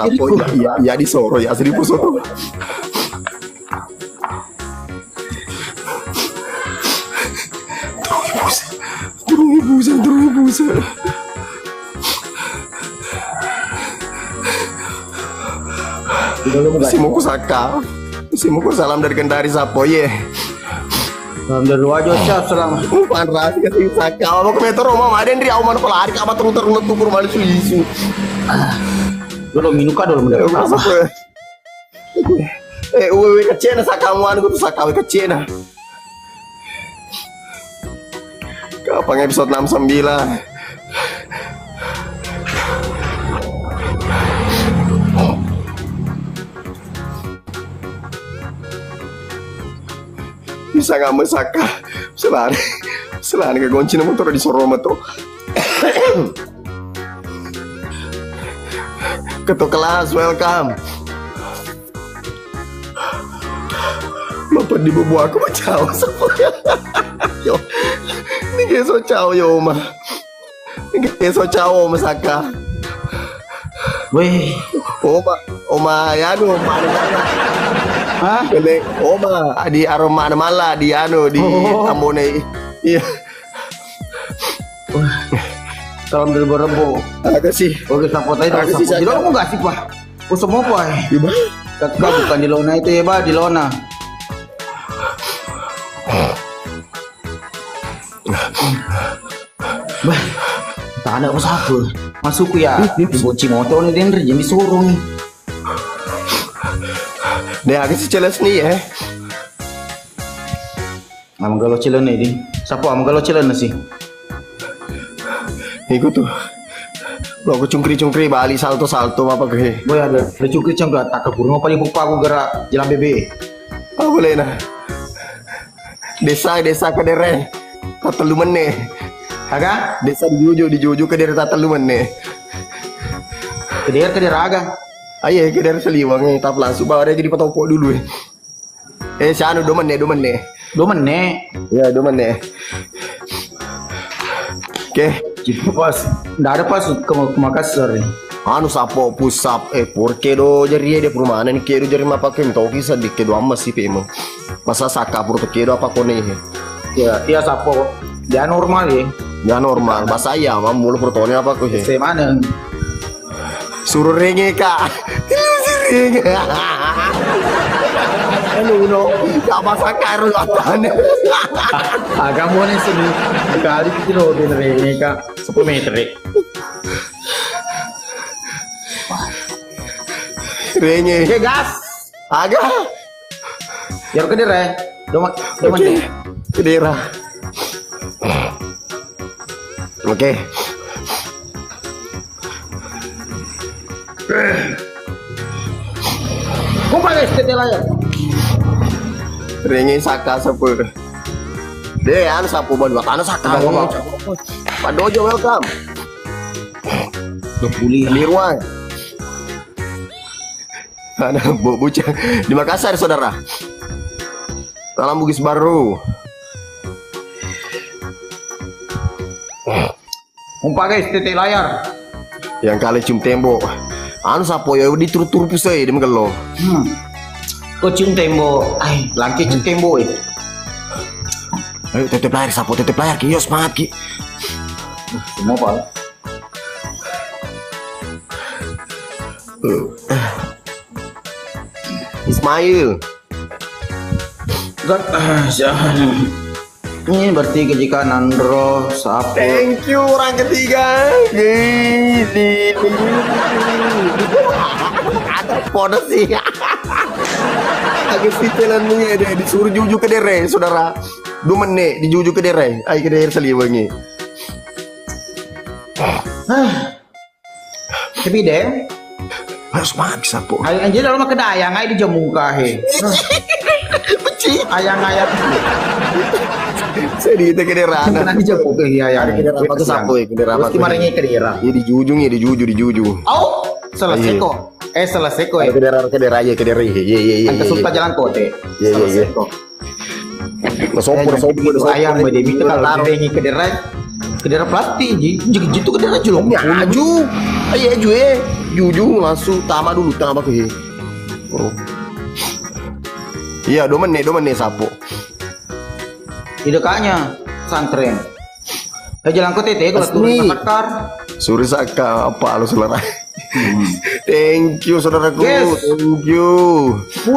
Sapo ya di Soro ya asli Soro. Terus. Simuku Saka. Simuku salam dari Kendari Sapo ye. Salam dari Wajo siap salam. Panras ke Saka. Mau ke Metro Roma ada ndri auman pelari ka batru terunut tukur malu isu. Dulu minuka dulu mendapat apa? Wewe kecena sakamuan ku tuh sakawe kecena. Kapan episode 69? Bisa nggak mesaka selari ke goncin motor di Soroma tuh. Ketua kelas welcome. Bapak di bubu aku macau yo ini kayak so cao yo mah ini kayak so cao mesaka. Weh oma ya nu oma hah? Bele oma di aroma mala di anu di Tambone. Iya. Salam dari Borebo. Agak sih. Oke Sapo tadi Agak sih, di Lona enggak sih Pak? Oh semua Pak. Gimana? Kakak bukan di Lona itu ya Pak, di Lona. Bah, tak ada apa-apa. Masuk ya. Diboci motor nih Denri jadi suruh nih. Deh agak sih jelas nih ya. Amgalo cilen nih. Sapo amgalo cilen sih. Ikut tuh. Lo aku cungkri bali salto apa ke? Boy ada cungkri cangga tak keburu apa di buka aku gerak jalan BB. Oh boleh nah. Desa Kedere. Tatelu meneh. Agak? Desa di Juju Kedere tatelu meneh. Kedere agak. Ayo Kedere Seliwangi tap langsung bawa dia jadi petopo dulu. Si anu 2 meneh. 2 menit. Ya 2 meneh. Oke. Pas, nggak ada pas ke Makassar nih. Anu sapo pusap porque do jari dia perumahan ni kedo jari mapa kem tau kisah di kedo amas sih pemo. Masa saka pur kedo apa kone. Ya, iya sapo. Dia normal ya. Ya normal, bahasa ya mam mulu pertone apa ko he. Mana? Suruh renge kak. Renge. Anu no, apa saka ru atane. Agak mau nih sini. Kali kilo bener ini kak 10 meter. Renge. Oke gas. Agak. Biar Kedere. Doman deh. Kedera. Oke. Kumpul guys ke layar. Renge saka sepur. Deh, anu sapu buat anu saka. Pak Dojo welcome. 20 Di ruang. Ada bocah di Makassar saudara. Salam Bugis Baru. Kumpul guys titik layar. Yang kali cium tembok. Anu sapo ya di tur-tur pusai di Megalo. Kau cium tembok. Ay, langkah cium tembok itu. Ayo tetep layar sapo tetep layar kios semangat ki. Semua Pak. Ismail. Ini berarti kejikan Andro Sapo. Thank you orang ketiga. Gini. Ada podos sih. Agak sih jalannya dia disuruh Juju Kedere saudara. 2 menit di Juju Kedere. Ayo Kedere Seliwangi. Tapi deh. Harus makan sapo. Ayang aja dalam kedayang ay di jamuka he. Beci. Ayang-ayang. Saya di Kedere ana. Nanti jamu ke ayang. Kedere apa ke sapo ya Kedere apa. Terus kemarinnya Kedere. Ya di Juju. Oh, selesai kok. Selesai kok ya. Kedere aja Kedere. Ye. Kan kesulta jalan kote. Ye. Masopur Ayang Mbak Dewi itu kalau direngi Kedere Kedera plastik, gitu kedera julung. Ya aju. Ayo aju Juju langsung tama dulu tama ke. Oh. Iya, 2 menit sapo. Di dekatnya santren. Jalan kota itu kalau turun ke Sakar. Suri Saka apa lo saudara? Thank you saudaraku. Yes. Thank you. 10.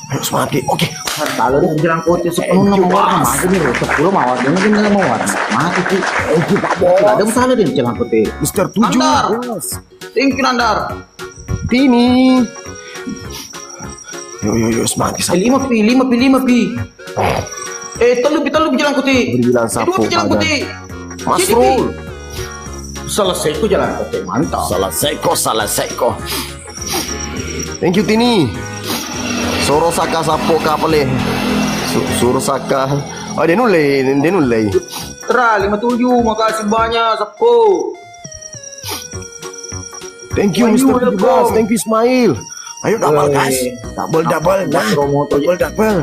Ayo semangat Ki. Oke. Kalau di jalan kota 10 nama warna mati nih, 10 mah warna mungkin nama warna mati sih. Thank you Pak Bos. Ada masalah di jalan kota. Mister 7. Nandar. Bos. Thank you Nandar. Tini. Yo semangat Ki. 5 pi. Telu jalan kota. Berbilang sapu. 2 jalan kota. Masrul. Selesai ku jalan kota, mantap. Salah seko. Thank you Tini. Soro Saka sapo kapale. Soro Saka. Oh dia nulai. Tra 57, makasih banyak Sapo. Thank you Wahyu, Mr. welcome. Bos. Thank you Ismail. Ayo double guys. Double.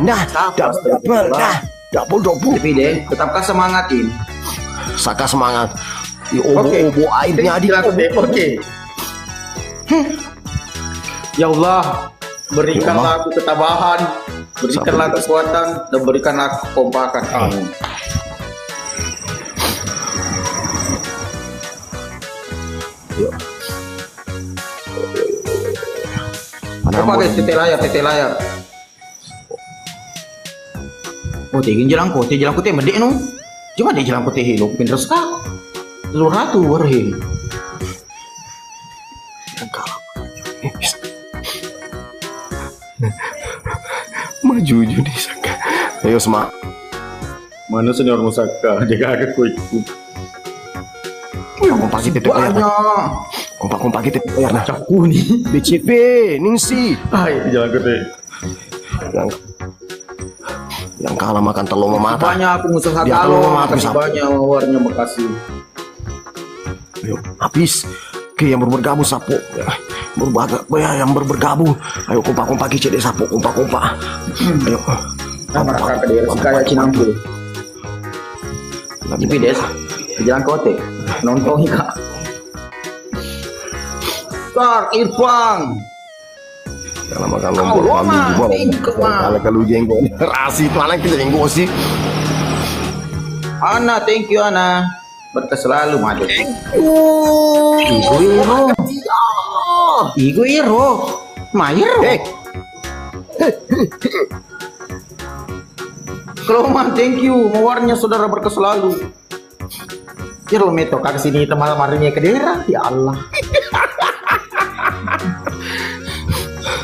Nah. Double. Tapi deh, tetapkan semangatin. Saka semangat. Obo airnya adik. Oke. Ya Allah, berikanlah aku ketabahan, berikanlah kekuatan, dan berikanlah kekompakan. Amin. Apa guys, titik layar. Oh, tingin jalan kote medek no. Cuma di jalan kote hilo, pinter sekali. Telur ratu warhe. Maju nih Saka. Ayo semangat. Mana senior Musaka? Jaga agak kuik. Kompak kita Banyak. Kompak kita nah. Caku nih. BCP Ningsi. Hai, jalan kote. Yang kalah makan telur mata. Banyak pengusaha Dia kalau telur mata makasih banyak warnya Bekasi. Ayo habis ke yang bergabung sapo yang bergabung. Ayo kompak cedek sapo kompak. Ayo. Mereka ke daerah kayak Cinangku. Tapi des jalan kote nonton kak. Star Irfan. Kalau makan lombok kalau jenggot rasi mana kita jenggot sih. Ana, thank you Ana. Berkah selalu maju. Igo Iro. Mairo. Keloman, thank you. Mawarnya saudara berkah selalu. Iro meto kak sini teman marinya ke daerah. Ya Allah.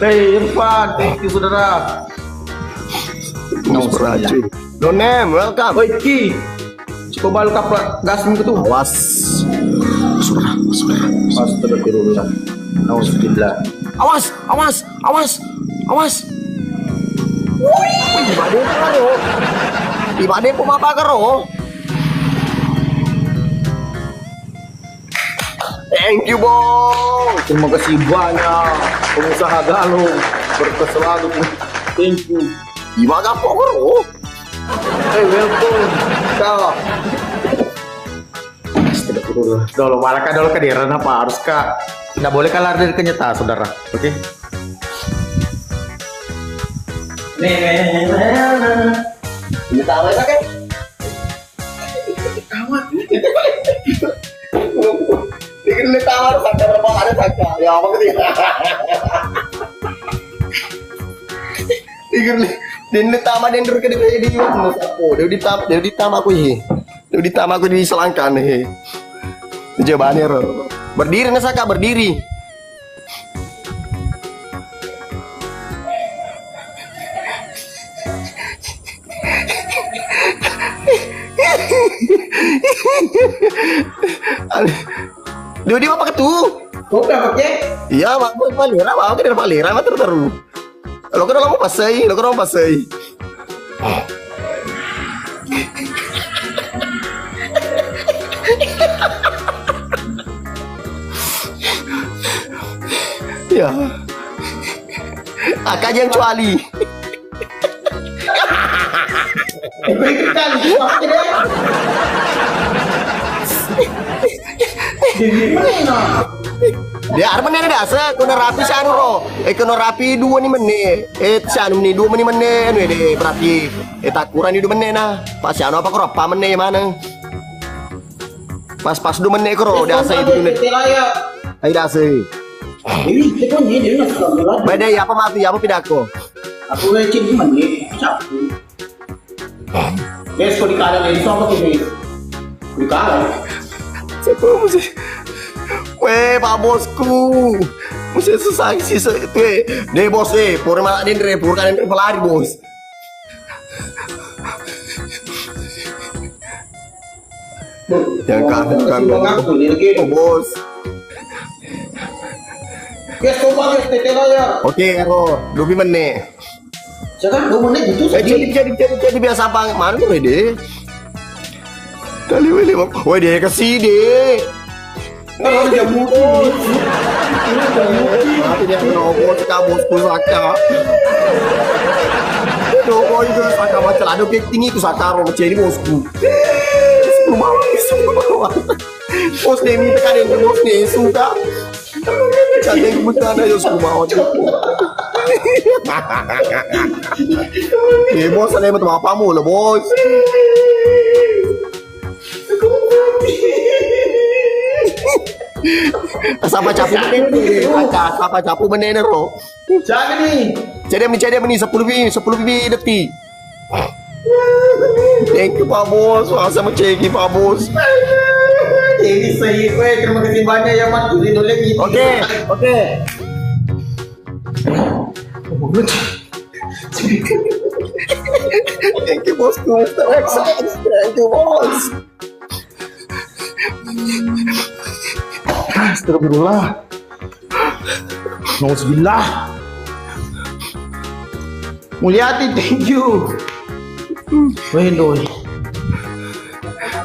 Hey Irfan, thank you saudara. Donem, welcome. Oi Ki. Coba lu kapal gas itu. Awas. Saudara. Astagfirullah. Nauzubillah. Awas. Ibade po mapakaro. Thank you, Bong. Terima kasih banyak pengusaha Galung berkah selalu. Thank you. Gimana po karo? Hey, welcome. Kau. Dolo malah kan dolo kediran apa harus kak. Tidak boleh kalah dari kenyataan saudara. Oke. Ini tahu ya kan? Ini tawar Saka berapa ada Saka? Ya apa ketika? Din tama den dur kedek di mana sapo? Dewi ditama aku ye. Dewi ditama aku di selangkan he. Jawabannya ro. Berdiri na Saka berdiri. Dewi apa ketu? Kau udah pakai? Iya, mak palera, mak ke palera, mak terus. Lo kan kamu pasai. Ya. Akak yang cuali. Berikan, Mana? Dia arman ada dasa, kena rapi sanu ro. Kena rapi 2 ni menit. Sanu ni 2 menit anu de berarti. Tak kurang ni 2 menit nah. Pas sanu apa kro? Pa menit mana? Pas 2 menit kro dasa itu menit. Ai dasa. Ini kita ni dia nak sekolah. Beda apa mati apa pidako? Aku lecin di mana? Siapa? Besok di kanan ni sama tu ni. Di kanan. Siapa mesti? Weh, Pak Bosku. Mesti susah sih itu. Deh bos pur malah din pur kan pelari bos. Yang kan oh, bos. Yes, coba guys, tetela ya. Oke, Ero, 2 menit. Jangan 2 menit itu saja. Jadi biasa apa? Mana tuh deh? Kali wele bang. Woi dia kasih deh. Kalau jamu ini. Mati dia nongol bosku saka. Nongol itu saka macam ada tinggi itu saka ro macam ini bosku. Semua. Bos demi tekanin bos nih suka. Cantik kebetulan aja semua orang. Bos ada yang betul apamu lah bos. Sampai capu menit ni, sampai capu menit ni roh. Jangan ni. Jadi ni 10 detik. Thank you Pak Bos, masa mencegi Pak Bos. Ini saya terima kasih banyak ya Mat. Lagi. Oke. Thank you bosku, Mr. X. Thank you bos. Astagfirullah. Nauzubillah. Mulyati, thank you. Wendoy.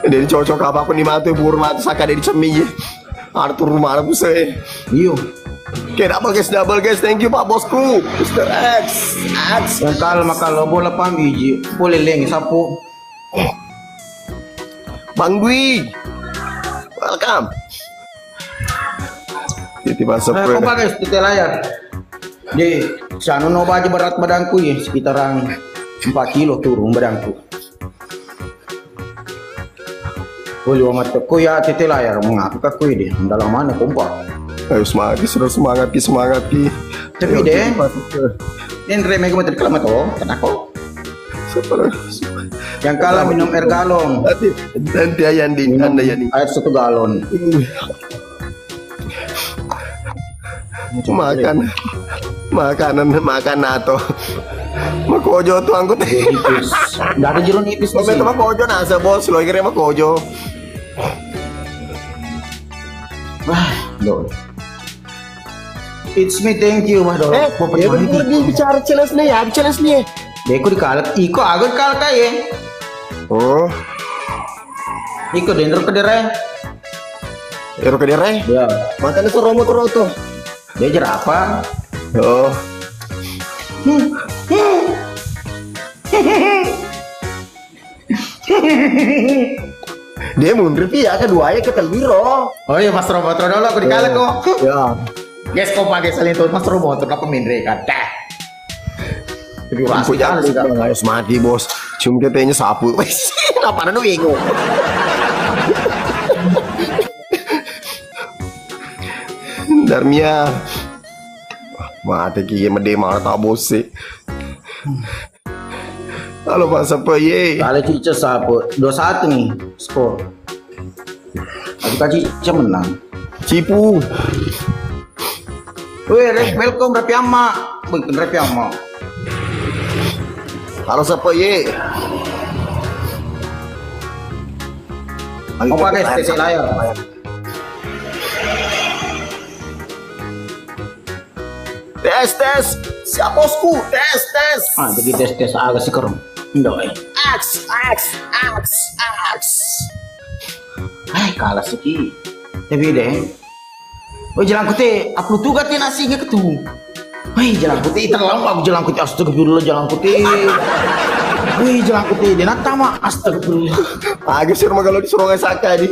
Dari cocok apa ni matu bur matu saka dari cemi. Arthur rumah aku saya. Iyo. Oke, double guys, thank you Pak Bosku, Mr. X. Yang kalau bola pambiji, boleh lengi sapu. Bang Dwi, welcome. Tiba-tiba Kau guys, di layar. Di sana no baju berat badanku ya, sekitaran 4 kilo turun badanku. Boleh amat aku ya titik layar mengaku aku ini dalam mana kompak. Ayo semangat ki. Tapi deh, ini remeh gue tadi kelama toh, kenapa? Yang kalah minum air galon. Nanti ayandin, anda yani. Air 1 galon. Makan atau makojo tuh angkut. Nggak ada jeruk nipis di sini. Makojo nasa bos, lo kira makojo. Wah, dol. It's me, thank you, mah dol. Dia bicara challenge nih ya, challenge nih. Deko dikalak, iko agak kalak ya. Oh, Iko dendro kedere. ero kedere. Ya, Matanya tuh romo tuh. dia jerapah. Oh. Dia mundur ya kedua ya ke Telbiro. Oh iya Mas Romo dulu aku dikalak kok. Ya. Guys, kau pakai selintut Mas Romo tuh apa mindre kata. Tapi Lampu rasa jalan harus mati bos. Cium ketenya sapu. Wes, apa nanu bingung. Darmia. Mati ki mede marta bos sih. Halo Pak Sapa ye. kalau Cica sapu 2-1 nih skor. Aku tadi Cica menang. Cipu. Wih, welcome Rapi Amma. Bukan Rapi Amma. Halo Sapa ye. Mau pakai TC layar. Tes. Siap bosku. Tes. Ah, begitu tes agak sih kerem. Ndoi. X. Hai, kalah sih. Tapi deh. Oh, jalan kute, upload tuh kan nasi nggak ketemu. Wih, jalan kute terlambat jalan kute astagfirullah jalan kute. Wih, jalan kute dia natama astagfirullah. Agak sih rumah kalau disuruh ngesaka di.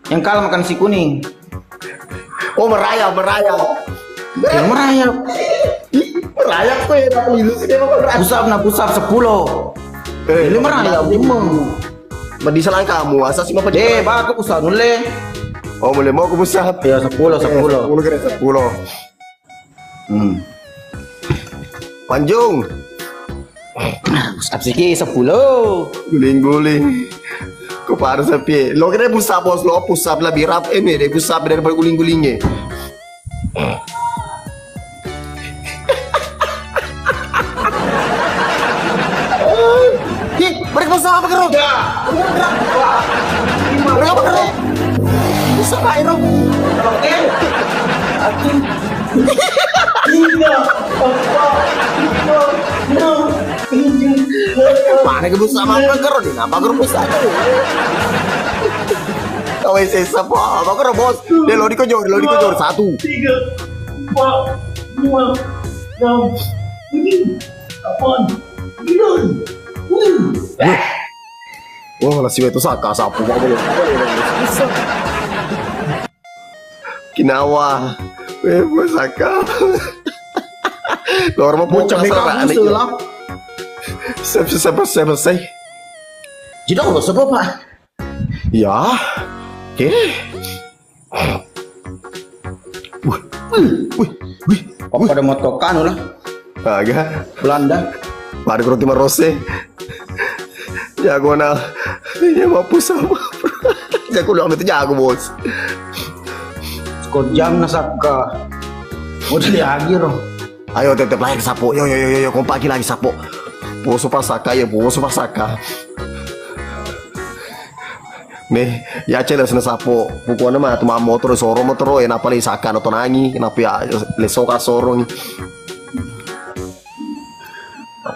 Yang kalah makan nasi kuning. Oh merayap. Yang merayap. Merayap tuh ya, apa itu sih dia mau merayap. Pusap 10. Ini merayap emang. Mandi salah kamu, asal sih mau pergi. Baka pusap nule. Oh boleh mau ke pusat. Ya 10. 10 kira 10. Panjung. Pusap siki 10. Guling-guling. Kau parah sapi. Lo kira pusat bos lo, pusat lebih rap ini deh, pusat daripada guling-gulingnya. Mereka pusat apa kerok? Mereka apa kerok? Pusat apa kerok? Mana ke pusat apa kerok ni? Apa kerok pusat tu? Kau isi siapa? Apa kerok bos? Dia lo dikojor 1. 3, 4, 5, 6, 7, 8, 9. Wah, nasi itu saka sapu apa boleh? Kinawa, saka. Lor mau Bocah mereka musuh lah. Selesai. Jadi Allah sebab Pak. Ya, oke. Wih, Apa pada motokan lah. agak. Belanda. Pada roti marose. Jago na, ya mampu sama. Jago lah itu jago bos. Skor jam nasaka. Udah lagi roh. Ayo tetep lagi sapo. Yo kompak lagi sapo. Poso pasaka ya, poso pasaka. Nih, ya celah sana sapo. Pokoknya mah tu motor soro motor ya napa le saka no tonangi, kenapa ya le soka soro ni.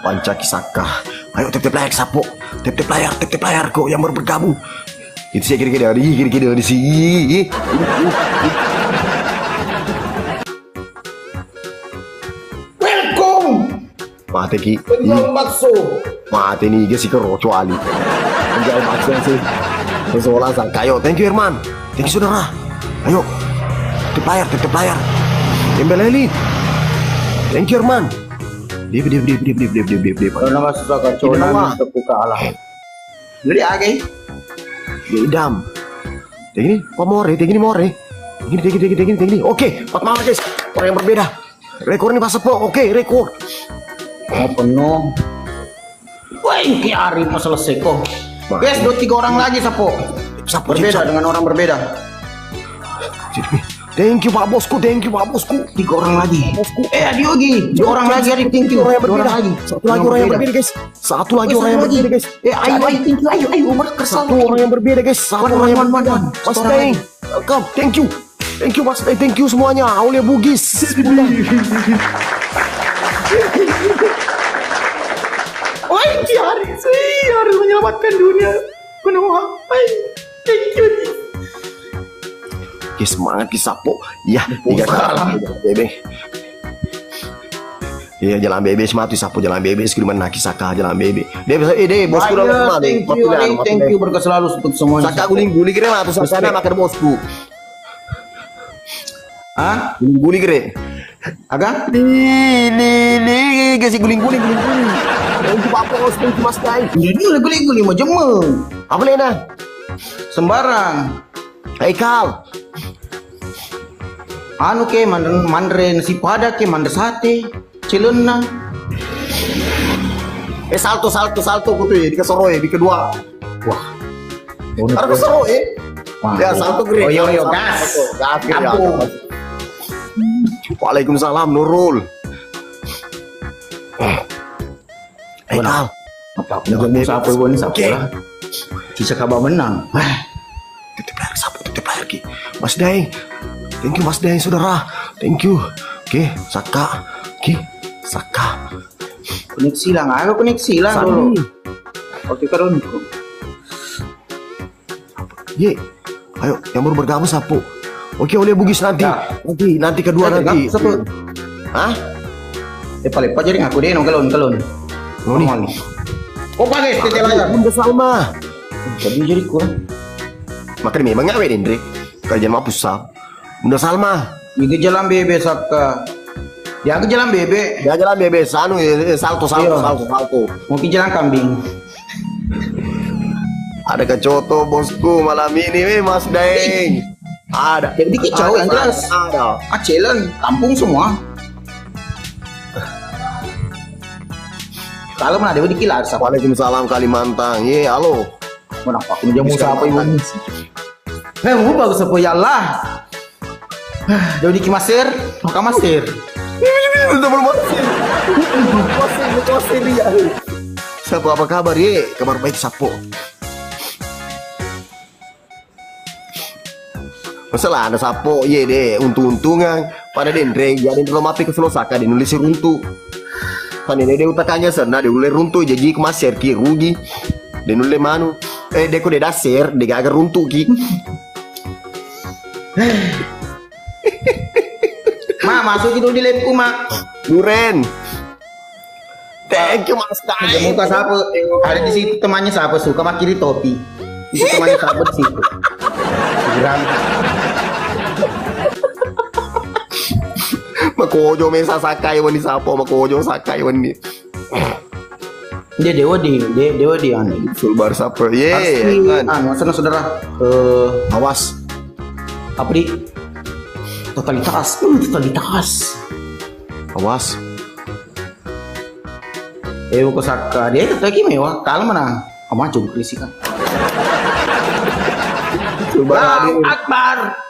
Panca kisaka. Ayo tetep layar sapo. Tetep layar kok yang baru bergabung. Itu sih kira-kira di sini. Welcome. Mati ki. Penjual bakso. Mati nih guys sih kecuali. Penjual bakso sih. Persoalan sang kayo. Thank you Herman. Thank you saudara. Ayo. Tetep layar. Embeleli. Thank you Herman. Dia. Kalau nama susah kacau nama terbuka alah. Jadi age. Dia idam. Tinggi, apa more? Tinggi Tinggi. Oke, 4 malam guys. Orang yang berbeda. Rekor ini pas sepo. Oke, rekor. Mau penuh. Wah, ini hari pas selesai kok. Guys, 2-3 orang lagi sapo. Berbeda dengan orang berbeda. Thank you Pak Bosku. 3 orang lagi. Bosku. Adiogi. 2 orang lagi hari thank you. Orang yang 2 berbeda. orang lagi. Satu lagi orang yang berbeda guys. Satu lagi orang yang berbeda guys. Ayo thank you. Ayo Umar Satu orang yang berbeda guys. Satu orang yang berbeda. Mas Teng. Welcome. Thank you Mas Teng. Thank you semuanya. Aulia Bugis. Wah, harus menyelamatkan dunia. Kunoa. Thank you. Oke, semangat kisapo. Ya, tiga kali. Bebe. Iya, jalan bebe sematu sapo jalan bebe sekalian nak kisaka jalan bebe. Dia bisa bosku dah Thank you berkat selalu untuk semuanya. Saka guling-guling kira matu sana makan bosku. Hah? Guling-guling kira. Agak? Nih, kasih guling-guling. Thank you Pak Bos, thank you Mas Dai. Jadi guli-guli mau jemeng. Apa Lena? Sembarang. Hai Kal. Anu ke mandre nasi pada ke mandre sate. Cilena. Salto kutu ya di kesoroy di kedua. Wah. Ada kesoroy. Ya salto gede. Yo gas. Gas ya. Waalaikumsalam Nurul. Hai Kal. Apa jangan sapu pun sapu lah. Kisah kabar menang. Titip layar ki. Mas Dai. Thank you Mas Dai saudara. Thank you. Oke, Saka. Koneksi lang. Ako koneksi lang dulu. Oke karon ko. Ye. Ayo, yang baru bergabung sapu. Oke, oleh Bugis nanti. Ya. Nanti kedua nanti. Sapu. Hah? Paling pajaring aku deh kalon. Normal. Oh pakai tete layar. Bunda Salma. Jadi kurang. Makan memang ngawe Dendre. Kajian mah pusat. Bunda Salma. Ini jalan bebe Saka. Ya ke jalan bebe. Dia jalan bebas anu salto. Iya. Mungkin jalan kambing. Ada kecoto bosku malam ini Mas Deng. Ada. Jadi kicau yang jelas. Ada. Acelan, kampung semua. Kalau mana dewa dikilar siapa? Waalaikumsalam Kalimantan. Ye, halo. Kenapa aku jamu siapa ibu? Mau bagus apa ya Allah? Dewa dikimasir, maka masir. Udah belum masir dia. Sapo apa kabar ye? Kabar baik Sapo. Masalah ada Sapo ye deh untung-untungan pada Dendre jadi belum api ke Selosaka dinulis runtuh. Kan ini dia utakannya sana dia ulai runtuh jadi kemasir ki rugi. Dia nulis manu deko de dasir dia agak runtuh ki. Ma, masuk itu di lepku, Ma. Duren. Thank you Mas Jamu ka siapa? Ada di situ temannya siapa suka makiri topi. Itu temannya siapa di situ. Kurang. Makojo mesa sakai wani Sapo makojo sakai wani. Dia dewa di anu. Sulbar Sapo. Ye. Pasti anu saudara. Awas. Apa di totalitas. Awas. Ko saka dia itu lagi mewah. Kalau mana? Kamu aja berisi kan. Allahu Akbar.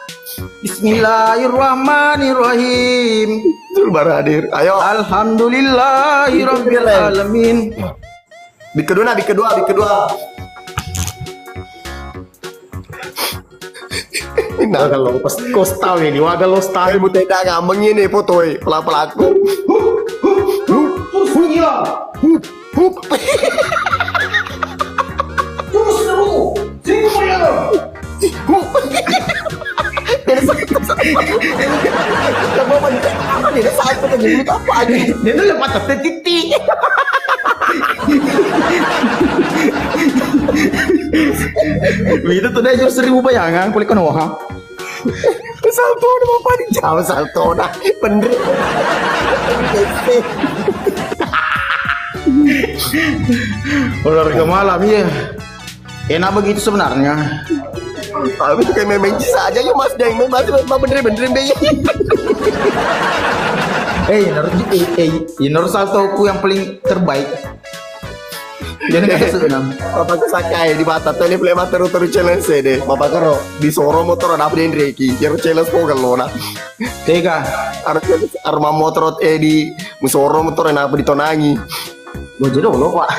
Bismillahirrahmanirrahim. Sulbar hadir. Ayo. Alhamdulillahirabbil alamin. Di kedua. Nah, Kalau pas kos tahu ini, waga lo tayo mo tayo ngambang yun potoy. Pelaku. Gila. Hup. Terus seru. Sini ya. Hup. Labawan apa nih? Saat ko naging apa aja. Dia tuh lepas titik. Itu tuh dia jual 1000 bayangan kulit kanoha. Salto na mo pa din siya. Salto na. Bener. Olahraga malam ya. Enak begitu sebenarnya. Tapi itu kayak memang saja yuk Mas Deng. Bener Bey. Menurut saltoku yang paling terbaik. Jadi nggak senang. Papa ko sakay di bata tele play mater challenge deh. Papa ko di soro motor na apin Reiki. Kiro challenge po galona. Tega. Arma motor di musoro motor na apin ditonangi. Gue jadi lo pak.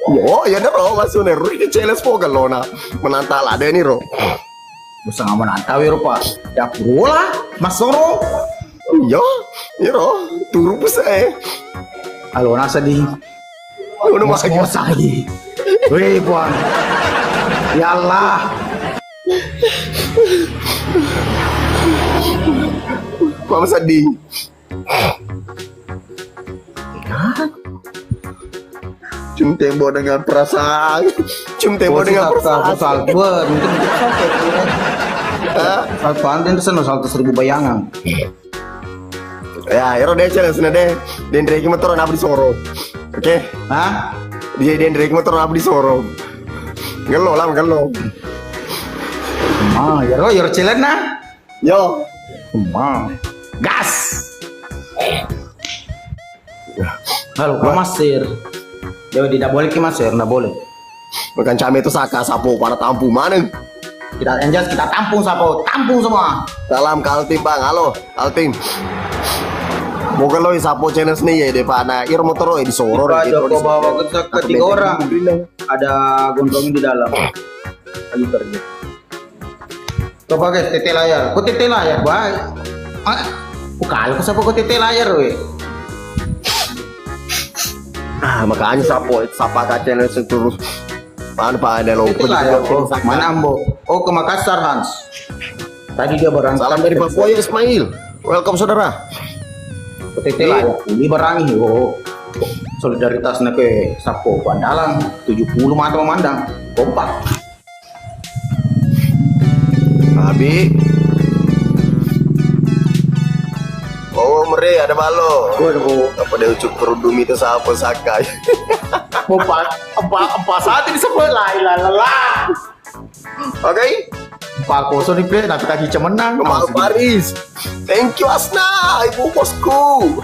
Yo, ya ro masuk nih. Reiki challenge po galona. Menantala ada nih ro. Bisa nggak menantau ya pak. Ya pula, Mas Soro. Yo, ya ro. Turu pusa Halo nasa di. Udah Mas masuk. lagi. Wih puan. Ya Allah. Mama sedih. Cium tembok dengan perasaan. Cium tembok dengan perasaan. Saltuan, mungkin saltuan dan sana saltu 1000 bayangan. Ya, ero deh challenge na deh. Dendre ki motor na abdi soro. Oke. Hah? Dia dendre ki motor na abdi soro. Gelo lah, gelo. Ah, ya lo cilen nah. Yo. Gas. Halo, Masir. Dia tidak boleh ke Masir, tidak boleh. Bukan came itu saka sapo para tampu mana? Kita enjas, kita tampung sapo, tampung semua. Salam ke Altim Bang. Halo, Altim. Moga lo sapo challenge nih ya Devana. Ir motor di Soro. Pak Joko bawa ke 3 orang. Ada gondrongin di dalam. Ayo kerja. Coba guys, TT layar. Kok TT layar, baik. Bukan, kok sapo kok TT layar, we. Makanya sapo sapa ka challenge terus. Mana Pak ada lo? TT layar. Oh, mana Ambo? Oh, ke Makassar, Hans. Tadi dia berangkat. Salam dari Papua ya Ismail. Welcome saudara. TT layar. Ini berangi. Oh. Solidaritasnya ke sapo Pandalang 70 mata memandang. Kompak. Abi. Oh, mere ada balo. Waduh, Apa dia ucuk kerudung itu siapa sakai? apa saat ini sebelah lah. Oke. 4-0 nih Bre, nanti kaki menang. Kemal Paris. Thank you Asna, ibu bosku.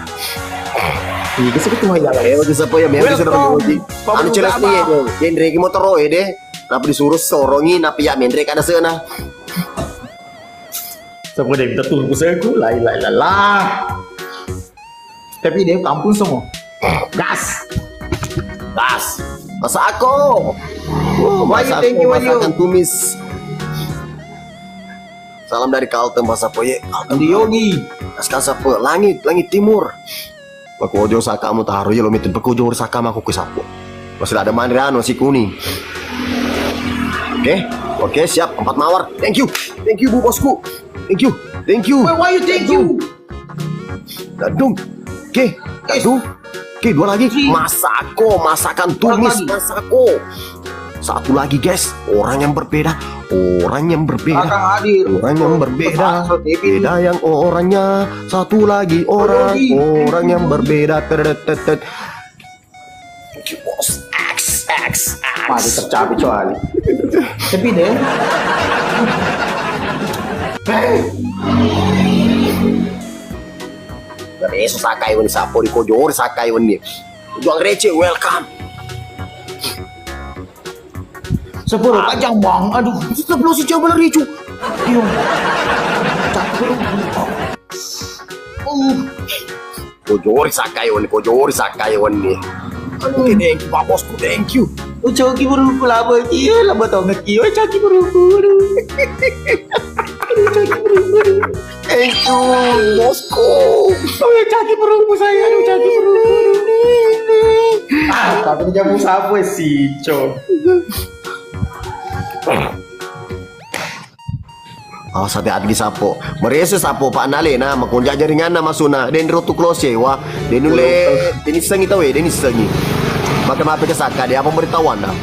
Iya, segitu aja lah. Ayo kita apa ya? Biar kita Welcome. berdoji. Anu Pablo celas Gaba. nih ya. Genre ki motor roe deh. Napa disuruh sorongi napa ya mendre kada seuna. Sampai dia minta tunggu saya ku, lah. Tapi dia kampung semua. Gas. Tas. Masa aku. Masa thank you, Wayu. masakan tumis. Salam dari Kalteng bahasa poye. Andi Yogi. Askan sapo langit timur. Paku ojo saka mu taruh ya lo mitin paku ojo saka maku ke sapo. Masih ada mandrano si kuning. Oke, siap 4 mawar. Thank you bu bosku. Thank you. Why you thank you? Gadung. Oke, 2 lagi. Masakan tumis lagi. masako. 1 lagi guys, orang yang berbeda. Akan hadir. Orang yang berbeda, beda yang orangnya. 1 lagi orang yang berbeda. Teretetet. Thank you bos. X. Masih tercapai coali. Tapi deh. Dari sakai wan sapo di kojor sakai wan ni. Juang receh welcome. 10 kajang bang. Aduh. Sebelum si coba lari cu. Iyo. Kojor sakai wan ni. Aduh, thank you pak bosku, thank you. Ucaki beruku laba kia, laba tau ngeki. Ucaki beruku. Thank you bosku. Ucaki beruku saya. Ucaki beruku. Tapi jamu sapu sih, cok. Oh, sate hati sapo. Merese sapo Pak Nale na makunja jaringan na masuna. Den rotu close wa. Den ule den isengi tawe, den isengi. Maka mape ke saka dia apa beritahuan dah.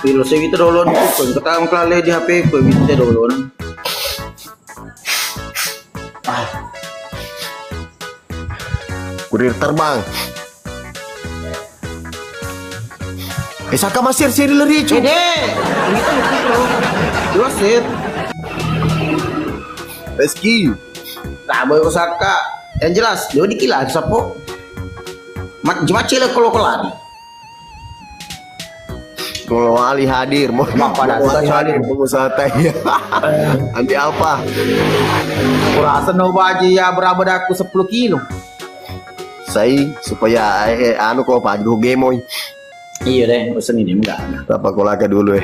Pilo saya kita dulu nih, kita mengklale di HP, kita dulu nih. Kurir terbang. Saka masir seri lari cu. Ede, kita lupa bro. 2 set. Reski. Nah, boy Osaka. Yang jelas, dia dikilat sapo. Cuma cile kalau kelar. Kalau Ali hadir, mau pada Ali hadir. pengusaha teh. Anti apa? Kurasa no baji ya berapa aku 10 kilo. Saya supaya anu kau padu gemoy. Iya deh, pesen ini enggak. Apa kolaka dulu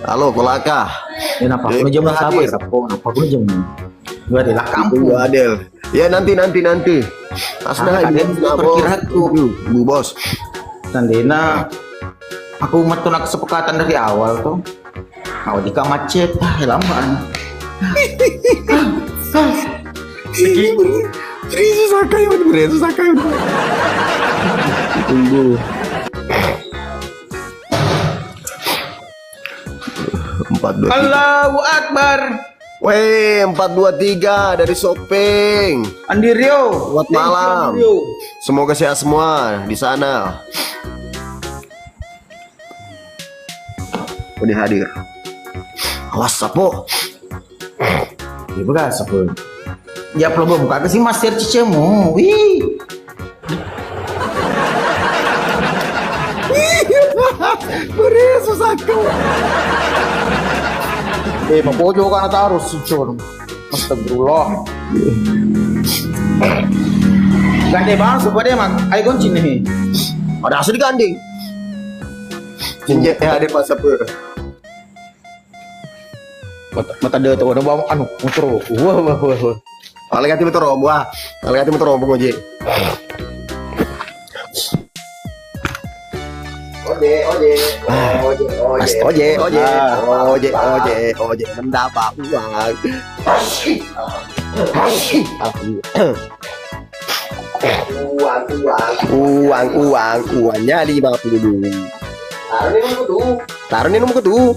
Halo kolaka. Ya napa Eh, aku jam hadir. sapo sapo, napa aku jam. Gua di lah kampung. Tunggu Adel. Ya nanti. Asna Ah, ini Adel, perkiraanku. Bu bos. Tandena aku metun aku sepekatan dari awal tuh. Mau di macet, lamban. Yesus sakai. Tunggu. 4 2 3. Allahu Akbar. Weh, 4 2 3 dari Sopeng. Andi Rio. Selamat malam. Andi Rio. Semoga sehat semua di sana. Udah hadir. Awas sapo. Ya bekas apa? Ya belum buka ke si Master Cicemu. Wih. Beresus aku. Mau pojok kan taruh si Cun. Astagfirullah. Gande bang supaya emang ayo goncin nih. Ada asli diganding. Jinjek hadir pas apa? Mata dia tuh ada bawa anu motor. Wah. Oleh kati motor buah. Oleh kati motor ngoje. Oje, mendapat uangnya 50 dulu. Taruh nih nomor tuh.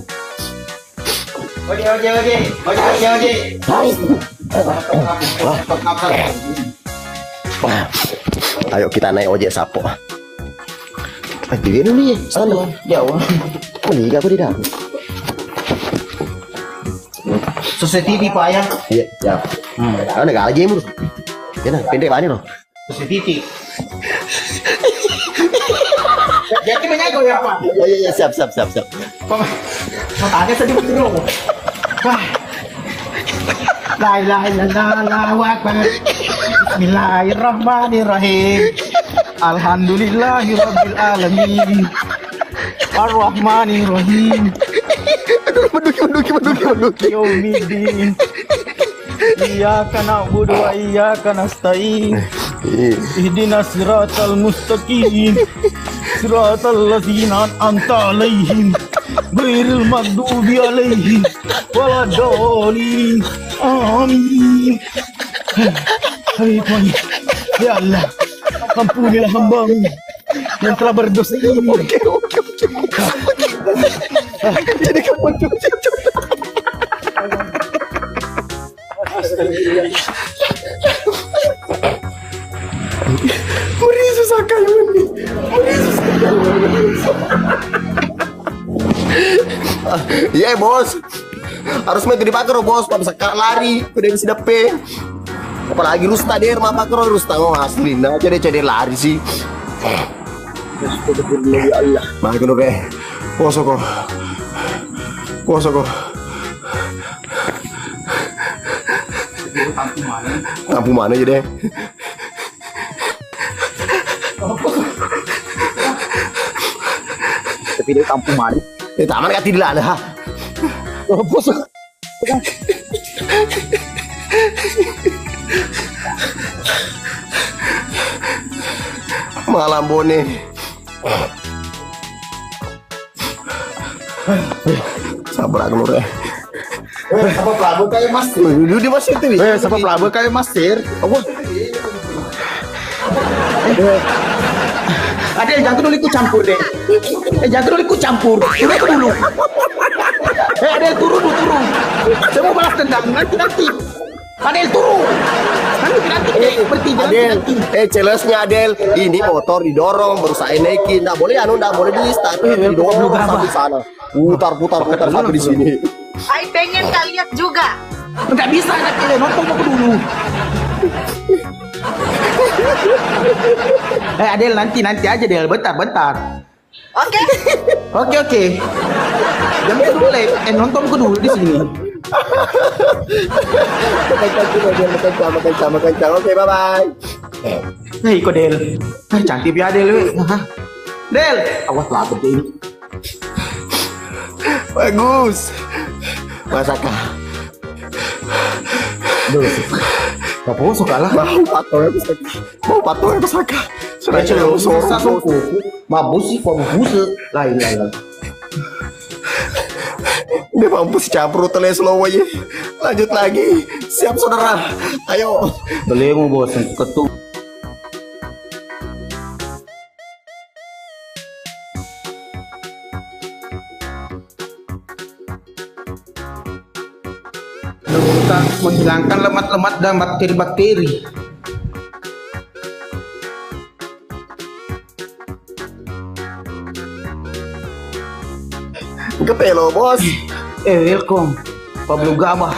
Oje. Wah. Ayo kita naik ojek sapo. Dia dulu ya. Sana. Jauh. Ini aku di dalam. Society Pak ya. Iya, ya. Ada nggak lagi mur? Ya nah, pendek banget loh. Society. Jadi menyago ya Pak. Oh iya, siap. Matanya sedih betul. Wah. La ilaha illallah, Allahu akbar. Bismillahirrahmanirrahim. Alhamdulillahirabbil alamin. Arrahmanirrahim. Aduh, menduki. Yaumiddin. Iyyaka na'budu wa iyyaka nasta'in. Ihdinas siratal mustaqim. Siratal ladzina an'amta 'alaihim ghairil maghdubi 'alaihim waladdallin. Amin. Hai Tuhan, ya Allah, ampunilah hamba-Mu yang telah berdosa ini. Jadi kapan tuh? Merisu sakai ini. Iya bos, harus main di pakar bos, pak bisa lari, udah bisa dapet. Apalagi Rusta deh, rumah pakar Rusta asli, nah jadi lari sih. Ya Allah, mah kuno deh, kuasa kok. Kampung mana aja deh? Tapi dia kampung mana? Taman kati dila dah. Malam bone. Sabar aku deh. Apa pelabu kayak Mastir? Dulu di masjid tuh. Siapa pelabu kayak Mastir? Apa? Adel jangan dulu ikut campur deh. Jangan dulu ikut campur. Turun dulu. Adel turun. Saya mau balas dendam nanti. Adel turun. Nanti bertiga Adel, nanti. celesnya Adel, ini motor didorong, berusaha naikin, nggak boleh nggak boleh di start, didorong sampai sana, putar sampai di sini. Ay pengen kak lihat juga. Nggak bisa nanti nonton aku dulu. Adel nanti aja Del, bentar. Oke. Oke. Jangan dulu nonton aku dulu di sini. Makan. Oke, bye. Hei kok Del. Cantik ya Del. Del, awas lah begini. Bagus. Masakah? Apa suka lah? Mau patung masakah? Sudah Celo sorong. sasuku. Mabus sih kok buse. Lain. Dia mampus campur teles slow aja. Lanjut lagi. Siap saudara. Ayo. Boleh mau bos ketuk. Untuk menghilangkan lemak-lemak dan bakteri-bakteri. Kepelo bos. Welcome Pablo Gabah.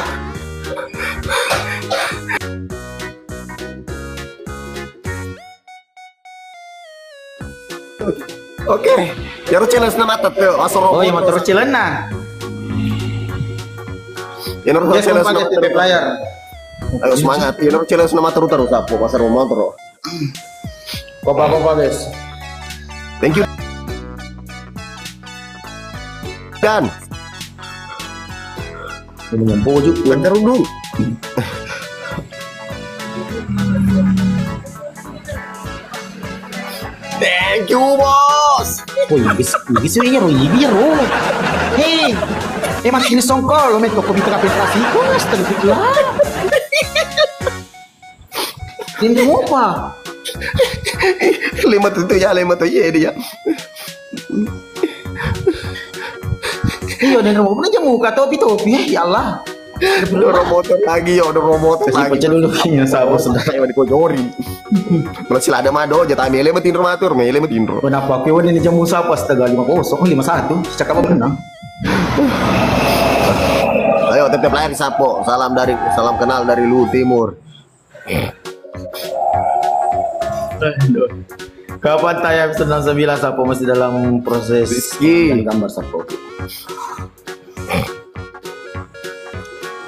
Oke. Jaro challenge na mata tuh. Asoro. Oh, yang motor celana. Yang harus Dia challenge pakai na TV player. Ayo semangat. Yang harus challenge na mata terus apa pasar motor. Bapak-bapak guys. Thank you. Dan Menyembuh juga. bentar dulu. Thank you bos. Oh, ibis ro. Hei, mas ini songkol lo meto kopi tengah penetrasi. Kok mas terpiklah? Ini apa? Lima tuh ya dia. Iya, dan mau punya muka topi, ya Allah. Dorong motor lagi ya, dorong motor Kasih lagi. pecah dulu kayaknya sama sudah. Saya di kojori. Kalau sila ada mado, jatah mele metinro matur, mele metinro. Kenapa kau ini jamu siapa astaga 50 51 cakap apa menang? Ayo tetap lahir sapo. Salam kenal dari Lu Timur. Kapan tayang Senang 9 Sapo masih dalam proses Rizky. gambar Sapo.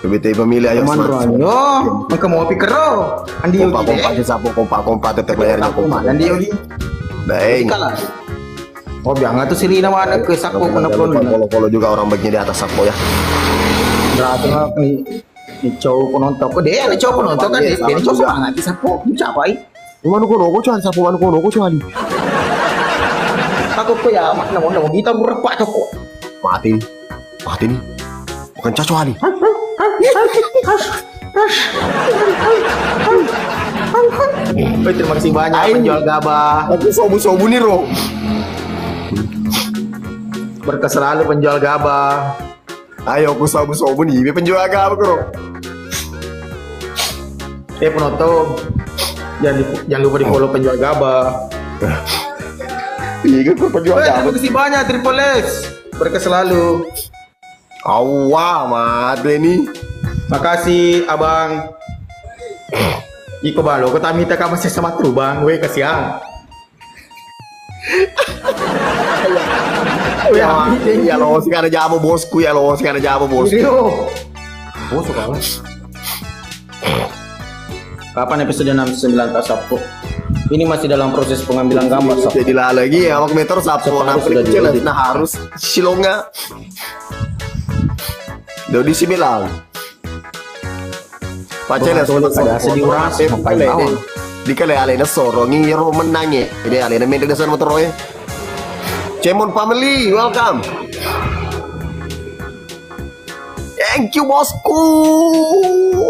BT pemilih ayo Teman yo, mereka mau pikir ro. Andi yogi kompak di sapo kompak tetap lahirnya kompak. Andi yogi. Baik. Kalah. Oh biang tuh Sirina mana ke Sapo kena Kalau juga orang baginya di atas sapo ya. Berarti nih cowok penonton kok dia nih cowok penonton kan dia cowok semangat di Sapo. Siapa ini? Manu kono ko cuali sapo manu kono ko cuali. Aku kok ya makna mau kita berpak cokok. Mati nih. Bukan cacuali. Terima kasih banyak penjual gabah. Aku sobu nih ro. Berkah selalu penjual gabah. Ayo aku sobu nih. Penjual apa bro? Penonton jangan lupa di follow penjual gabah. Iya kan penjual apa? Terima kasih banyak Triple X. Berkah selalu. Awah mati nih. Makasih abang. Iko balo, kau tak minta kamu sama tu bang, weh kasihan. Ya lo sekarang jamu bosku ya lo sekarang jamu bosku. Oh suka lah. Kapan episode 69 Sapo? Ini masih dalam proses pengambilan gambar Sapo. Jadi lah lagi ya waktu meter sapo nah harus silonga. Udah di bilang. Pacanya ada sediuras ngapain tahu. Di kali alena sorongi ro menangnya. Ini alena main dengan motor roy. Cemon family, welcome. Thank you bosku.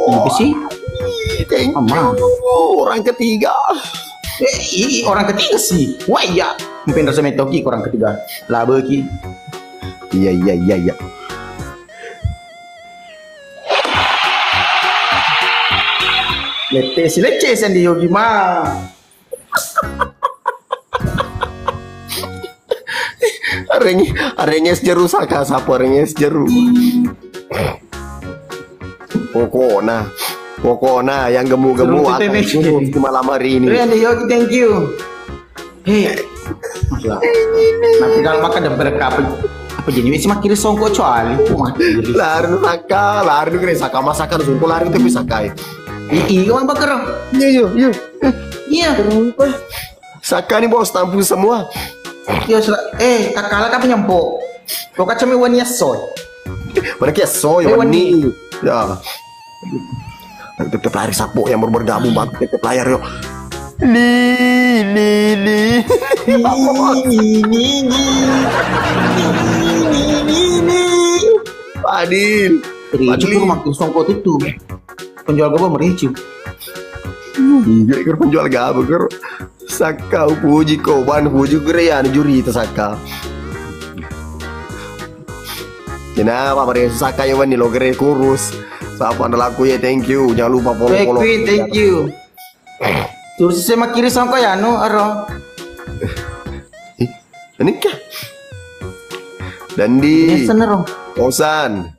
Apa sih? Thank you. Orang ketiga. Orang ketiga sih. Wah ya. Mungkin rasa metoki orang ketiga. Laba ki. Iya. Lece sendi yogi mah. Arenges jeru saka sapo arenges jeru. Pokoknya yang gemu-gemu akan suruh di malam hari ini. Sendi yogi thank you. Hei. Nanti kalau makan dan berkah apa jadi sih makin songko cuali. Lari kira saka masakan songko lari tapi sakai. Iya, kawan bakar. Iya. Saka nih bos tampung semua. Iya, tak kalah kan penyempok. Kau kacau mewani soy. Mereka soy wani. Ya. Tetep lari sapo yang bergabung banget tetep layar yo. Li. Adil. Itu makin songko itu. Penjual gabah mericu. Iya, kan penjual gabah kan. Saka puji koban puji gerean juri itu saka. Kenapa mereka saka ya wani lo gere kurus. Siapa anda laku ya thank you. Jangan lupa follow. Thank you. Terus saya makiri songko ya no aro. Ini kah? Dan di Senero. Kosan.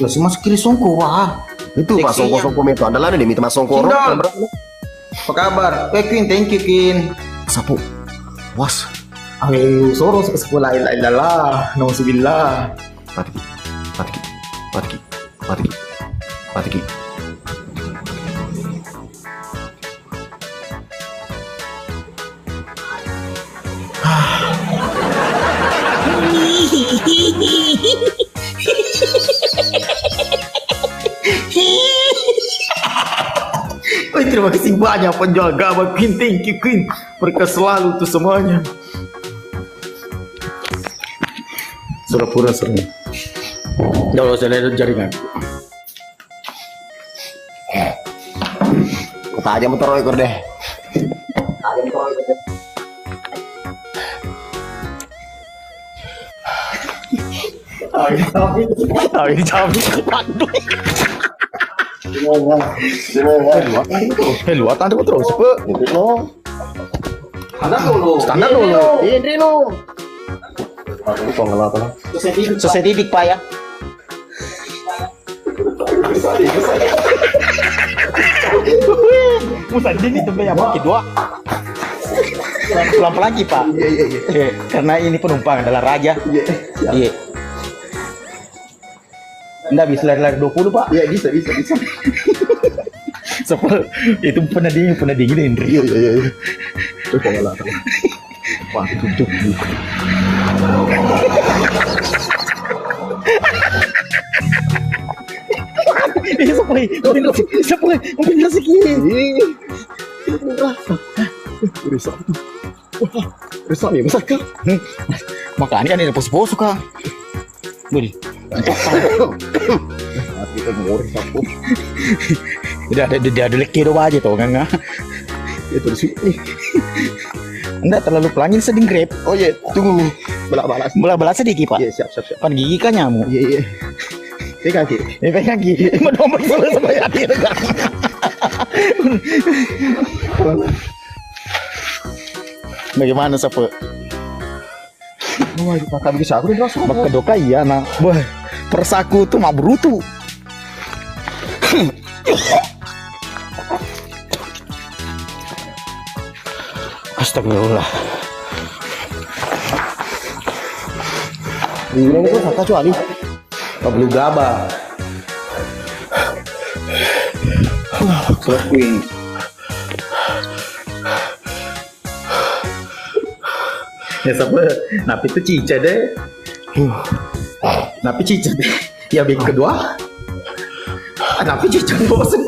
Lah si mas kiri songko wah. Itu Pak Songko meto andalan ini minta Mas Songko. Apa kabar? Queen, thank you Queen. Sapu. Was. Ayo, soro ke sekolah ilah. Nauzubillah. Patiki. Terima kasih banyak penjual gabah Queen, thank you Queen. Berkah selalu tuh semuanya. Surapura sering. Kalau saya lihat jaringan. Kata aja motor ekor deh. ini cabi. Luatan tuh terus, Pak. Standar dulu. Ini no. Aku kok ngelapa. Selesai didik, Pak ya. Musa ini tuh ya Pak kedua. Pelan-pelan lagi Pak. Iya. Karena ini penumpang adalah raja. Iya. Enggak bisa lari-lari 20 Pak. Iya bisa. Sepel itu pernah dingin Indri. Iya. Itu kok ngelapa. Wah, tutup. Sepel, mungkin rezeki. Rusak tuh. Wah, rusak nih, besar kah? Makanya ini ada pos-pos Kak. Budi. Kita ngurus sapu. Udah ada leki do aja tuh enggak. Itu sini. Enggak terlalu pelangin seding grab. Oh iya, tunggu. Belah sedikit Pak. Iya, siap. Pan gigi kan nyamuk. Iya. Pegang kaki. Menomor dulu sama hati enggak. Bagaimana Sapu? Wah, kata bisa aku udah rasa. Maka doka iya nah. Wah, persaku tuh mah brutu. Astagfirullah. Ini kok kata cuali. Pablo Gaba. Queen. Ya sampai napi itu cica deh. Napi cica deh. Ya yang kedua. Napi cica bosen.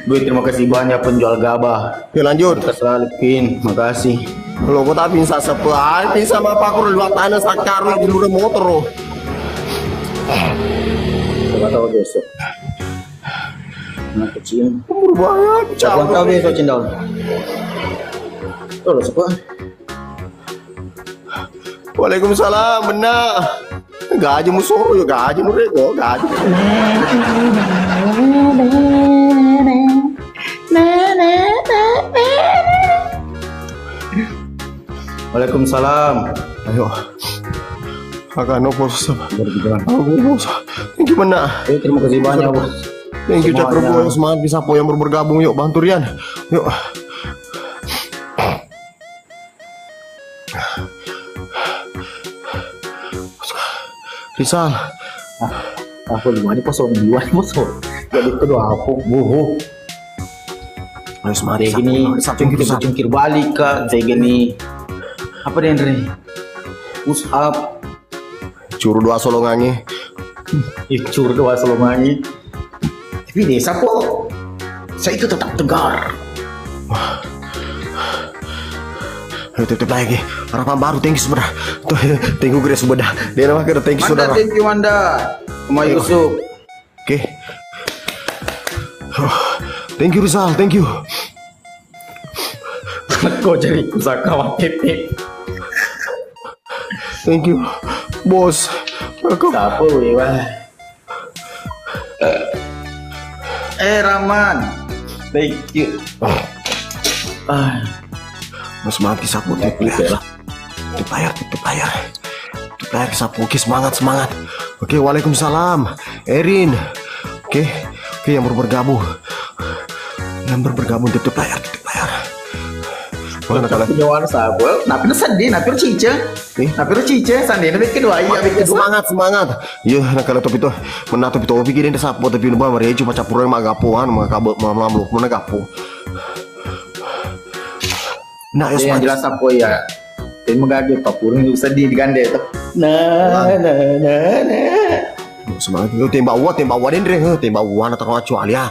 Gue terima kasih banyak penjual gabah. Ya lanjut. Terserah Pin, makasih. Lo kok tak bisa sepelan, bisa sama Pak Kur luar tanah sakar di luar motor lo. Coba tahu besok. Anak kecil. Berbahaya, Coba tahu besok cendol. Tuh sepuluh. Waalaikumsalam, benar. Gaji musuh, ya gaji mereka, gaji. Waalaikumsalam. Ayo. Agak nopo sama. Berjalan. Gimana? Terima kasih banyak, Bos. Thank you Cakro Boy, semangat bisa po yang bergabung yuk bantu Rian. Yuk. Rizal. Aku di mana poso, Jadi kedua aku buhu. Ayo semangat. Kayak gini, cungkir balik Kak. Kayak gini. Apa deh Andre? Push up. Curu dua solongangi. Icur doa selomangi. Tapi desa kok saya itu tetap tegar. Ayo tetep lagi. Harapan baru, thank you sebenarnya. Thank you Grace sebenarnya. Dia nama kira thank you Manda, saudara. thank you Manda. Kuma Yusuf. Oke. Thank you Rizal, thank you. Kau cari pusaka Pepe. Thank you. Bos. Aku Siapa weh wah. Rahman. Thank you. Mas semangat sapu tip layar. Sapu. Oke, semangat. Oke, waalaikumsalam. Erin. Oke, yang baru bergabung. Tip layar. Mana kalian? Punya warna sabu. Napi sedih, napi cica. Napi cica sandi napi kedua iya napi kedua. Semangat. Iya, nak kalau topi tuh menatap itu pikirin deh sapu tapi nuba mari cuma capuran mah gapuan mah kabel mamlu mana gapu. Nah, Yang jelas apa ya? Tapi mengaget papurun usah digande. Nah. Semangat itu tembak uat Indre, tembak uat atau kecuali ya.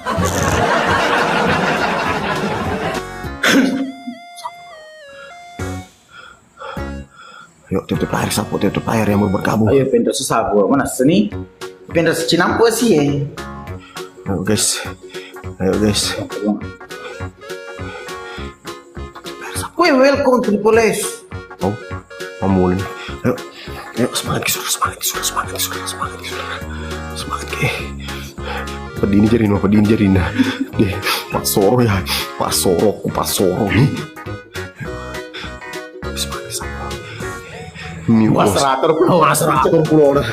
Yuk, tutup layar yang mau bergabung. Ayo pindah sesabu mana seni? Pindah Cinampu sih ya. Ayo guys. Woi, welcome to the police. Oh, mamulin. Ayo, ayo semangat Ki, saudara, semangat Ki, saudara, semangat Ki, saudara, semangat Ki, saudara. Semangat Ki. Pedini jarin, pedini jarin. Deh, Pak Soro ya, Pak Soro nih. Semangat sama. Mas seratur pulau dah.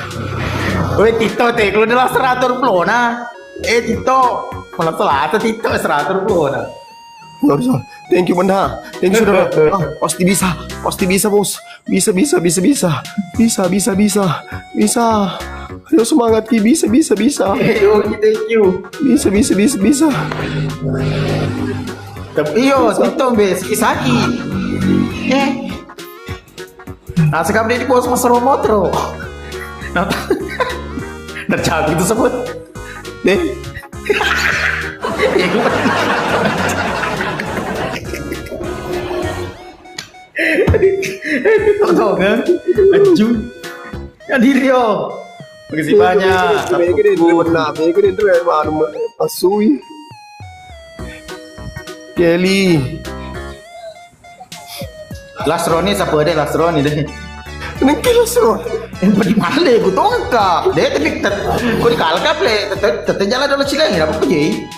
Weh Tito teh, kalau adalah seratur pulau nah. Tito, malah selatan Tito seratur pulau nah. Nggak usah. Thank you Benda. Thank you saudara. Pasti bisa bos. Bisa. Ayo semangat Ki, bisa. Thank you. Bisa. Tapi yo, Tito bes kisaki. Nah sekarang dia di bos mas Romotro. Nah cabai itu sebut. Deh. Tahu kan? Aju. Ya diri yo. Makasih banyak. Begini Pasui. Kelly. Lasroni siapa deh Lasroni deh. Nengki Lasro. Yang di mana le? Gue tongkap. Deh tapi kau dikalkap le. Tetap jalan dalam cilang ya. Apa je?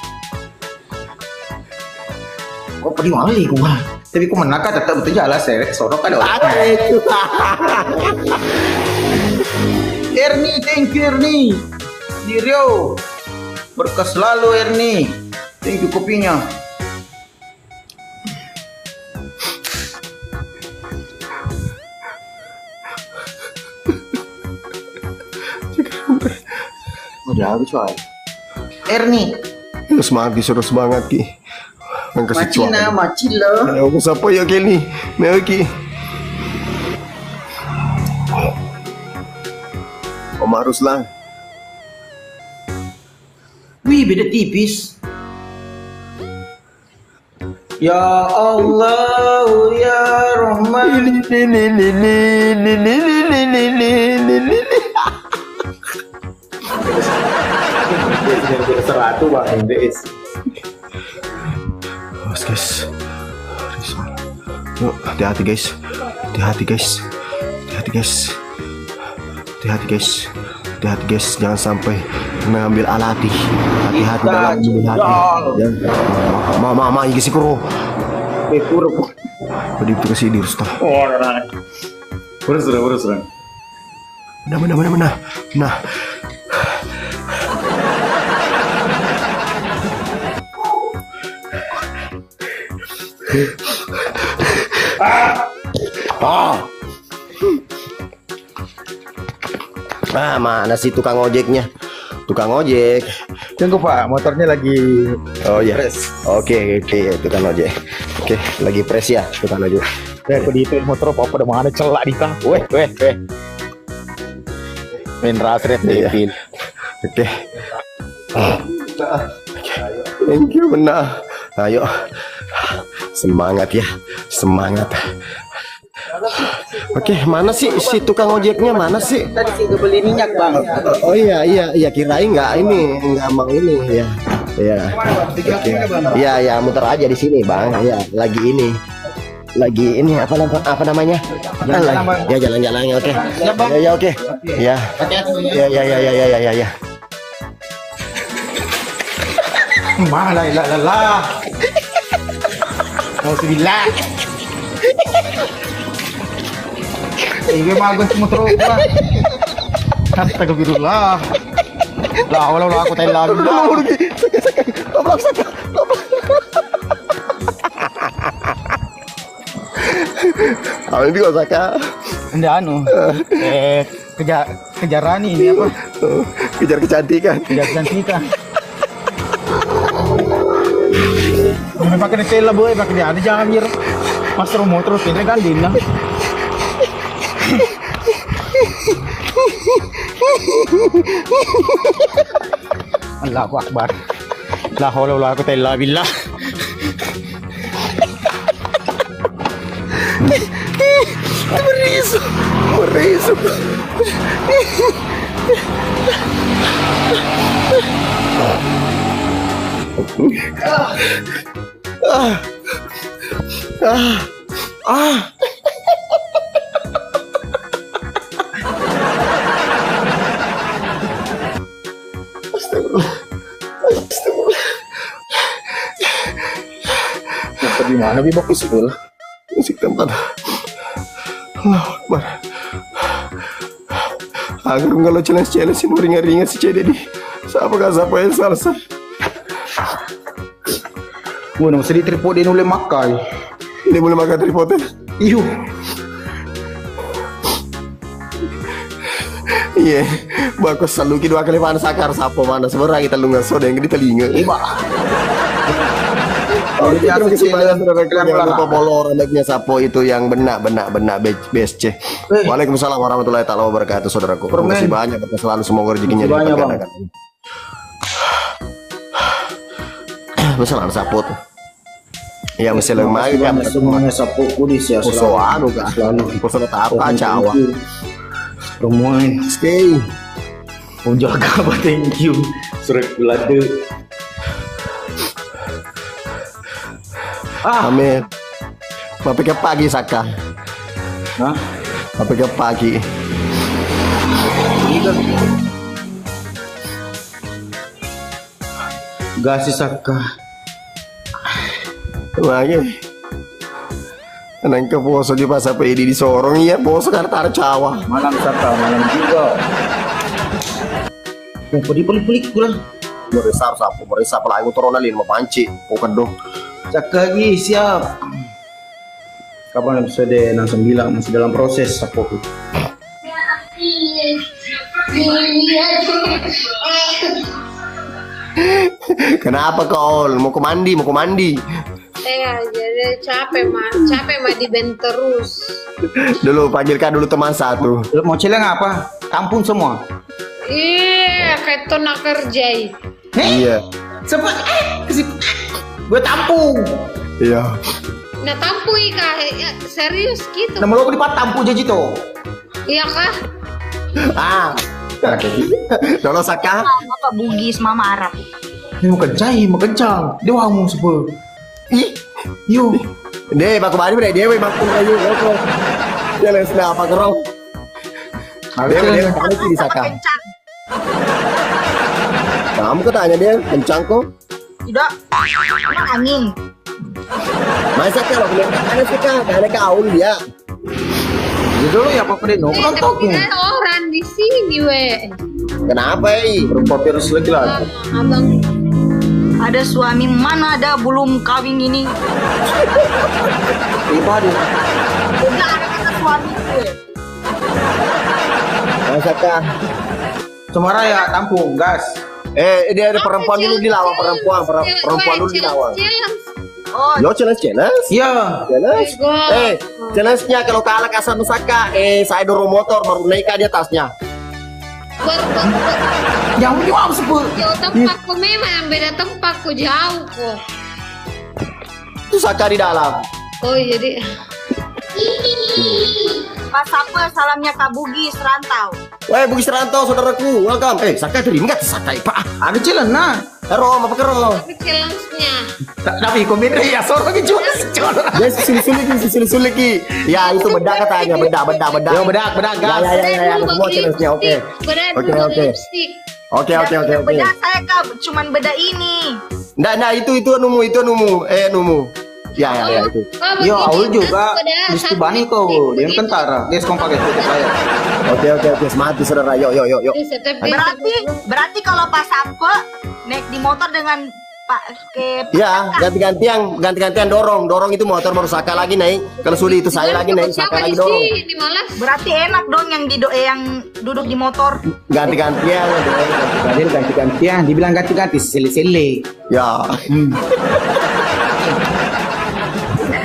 Kau pergi mana le? Gue tapi kau menakar tetap betul jalan serek sorok kan orang. Ernie, thank you Ernie. Dirio, berkas selalu Ernie. Thank you kopinya. Udah habis coy. Ernie. Semangat Ki, saudara, semangat Ki. Macina, macilo. Aku siapa ya Kelly? Mari Ki. Om haruslah. Wih, beda tipis. Ya Allah, ya Rahman. Seratu bang, NDS. Guys. Yuk, hati-hati guys. Hati-hati guys. Jangan sampai mengambil alati. Hati-hati dalam memilih hati. Mama iki sih kuro. Kuro. Beri itu kasih di Rusta. Oh, nah. Urus. Nah. Mana sih tukang ojeknya? Tukang ojek. Tunggu Pak, motornya lagi. Oh iya. Press. Oke, tukang ojek. Oke, lagi press ya tukang ojek. Aku di itu motor apa udah mana celak di kah? Weh. Main rasret Iya. deh. Oke. Thank you benar. Ayo. Semangat ya. Oke, mana sih si tukang ojeknya mana sih? Tadi sih gue beli minyak bang. Oh iya, kirain nggak mau ini ya. Iya. Oke. Iya, muter aja di sini, Bang. Iya, lagi ini apa namanya? Ya jalan-jalan ya, oke. Ya, oke. Ya. Ya. Malah. Mau sebilah. Gue mau ganti motor gua. Astagfirullah. La hawla wala quwwata illa billah. Saka. Apa ini kok Saka? Ndak kejaran ini apa? Kejar kecantikan. Kecantikan. Pakai tela boy, pakai dia ada jangan mir. Master motor ini kan dinah. Allahu Akbar. La haula wala quwwata illa billah. Merisu. Di mana bi bagus sebelah? Musik tempat. Allahu Akbar. Agar kalau challenge ini ringan-ringan si Cede di. Siapa yang salsa? Gua nang sedih tripod ini oleh makai. Ini boleh makan tripod. Iyo. Iya, bagus selalu dua kali panas sakar sapo mana sebenarnya kita lu nggak yang di telinga. Iba. Oh, Biasa terima kasih banyak challenge saudara. kalian Jangan lupa olahraga. follow remeknya Sapo itu yang benak BSC. Waalaikumsalam warahmatullahi taala wabarakatuh saudaraku. Terima Permen. kasih banyak atas selalu semoga rezekinya Terima kasih banyak, dilipat gandakan. Masalah Sapo tuh. Ya mesti lemah kan. Semuanya sapu kudis ya Poso anu kan. selalu. Poso apa cawa. Romoin. Stay. Jaga apa thank you. Surat belade. Amin. Sampai ke pagi Saka. Hah? Sampai ke pagi. Gasi saka. Lagi. Nang ke poso di pas apa ini di sorong ya poso karena tar cawa. Malam saka, malam juga. Yang pelik-pelik pula. Meresap sapu, meresap lah aku turun alin mau panci. Bukan dong. Saka lagi siap. Kapan episode 69 masih dalam proses sapu. Kenapa kau? Mau ke mandi, mau ke mandi. Jadi capek mah di band terus. Dulu panggilkan dulu teman satu. Mau celeng apa? Tampung semua. Iya, kayak tona kerja. Iya, Sempat gue tampung. iya. Nah tampui kah? Ya, serius gitu. Nama lo di tampung jadi tuh. Iya kah? Ah, dulu Saka. Apa Bugis Mama Arab? Ini mau kencang. Dia mau sebel. Ih, Yo. deh, baku mandi bre, dewe baku kayu, baku. Jalan sudah apa kerong? Dewe balik di Saka. Kencang. Kamu ketanya dia kencang kok. Tidak. Emang angin. Masa kalau bilang ada sih kak, ada kaul dia. Jadi dulu ya Papa Deno Tapi penontonnya. ada orang di sini weh. Kenapa ini? Berapa virus lagi. Abang Ada suami mana ada belum kawin ini? Ipa dia. Enggak ada kata suami gue. Masa kak? Cemara ya tampung gas. Dia ada perempuan dulu dilawan perempuan dulu dilawan. Oh, Yo challenge. Iya. Challenge. Go. Challenge-nya kalau kalah kasar Saka, saya dorong motor baru naik ke di atasnya. Yang ini mau sebel. Jauh tempatku memang beda tempatku jauh kok. Itu Saka di dalam. Oh jadi Pas apa salamnya Kak Bugis rantau. Weh, Bugis Rantau, saudaraku, welcome. Saka terima nggak Saka, Pak? Ada challenge nah. Rom, apa kero? tapi challenge-nya. Tapi komen ya sorang lagi jual. Ya, sulit ki. Ya, itu bedak katanya, bedak. Yo bedak gas. Ya, semua challenge-nya, oke. Oke. Lipstick. Oke. Beda saya Kak, cuman beda ini. Nah, itu numu. Numu. Ya, itu. Oh, Yo begini, Aul juga. aku udah Mesti satu bani lipstick, kau. Dia begitu. tentara. Dia sekarang pakai tutup layar. Oke, semangat saudara. Yuk. Berarti kalau pas apa naik di motor dengan Pak ke Ya, ganti-gantian dorong itu motor baru Saka lagi naik. Kalau sulit itu saya lagi naik, Saka lagi dorong. Ini malah berarti enak dong yang yang duduk di motor. Ganti-gantian. Dibilang ganti-ganti sele-sele. Ya.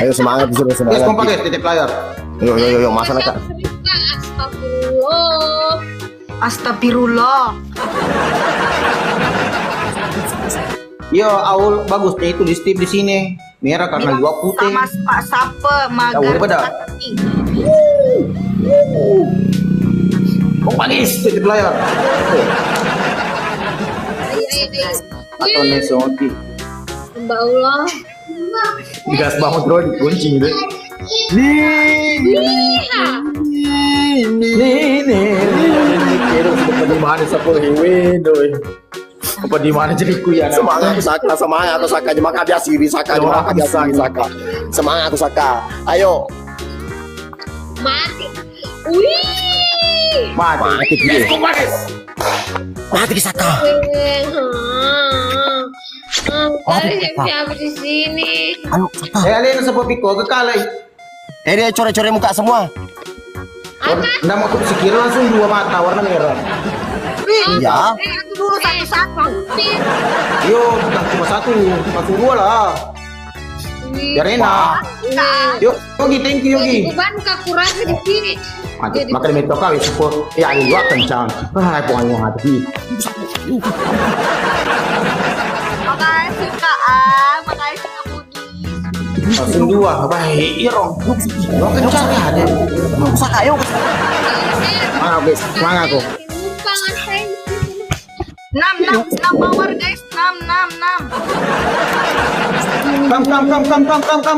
Ayo semangat Dia sekarang semangat. pakai tutup layar. Yo, masa nak? Astagfirullah. Astagfirullah. Yo Aul bagus nih itu di strip di sini. Merah karena gua putih. Sama Pak Sape magar. Tahu beda. Kok panis tutup layar. Atau nesoti. Mbak Allah. Digas banget bro, digunci gitu. Nih. Kira sudah pada mana sapu hewe doi. Apa di mana jadiku ya? Semangat aku Saka, semangat aku Saka. Cuma dia siri Saka, cuma dia siri Saka. Semangat aku Saka. Ayo. Mati. Wih. Mati. Mati Saka. Siapa di sini? Ayo Saka. Alin sa piko kekalay. Dia core-core muka semua. Nggak mau aku sikir langsung 2 mata warna merah. Iya. Aku dulu satu-satu. Yo, bukan cuma 1, langsung 2 lah. Biar enak. Yuk, Yogi, thank you Yogi. Beban kaku rasa di sini. Mati, makan meto kau support. Ya, ini gua kencang. Ah, pokoknya hati. Makasih Kak makasih Kak Budi. Langsung 2, baik. Iya, Rong. Lo kencang ya, ada. Saka, ayo. Semangat aku. Numpangan saya di sini. 6 power guys, 6.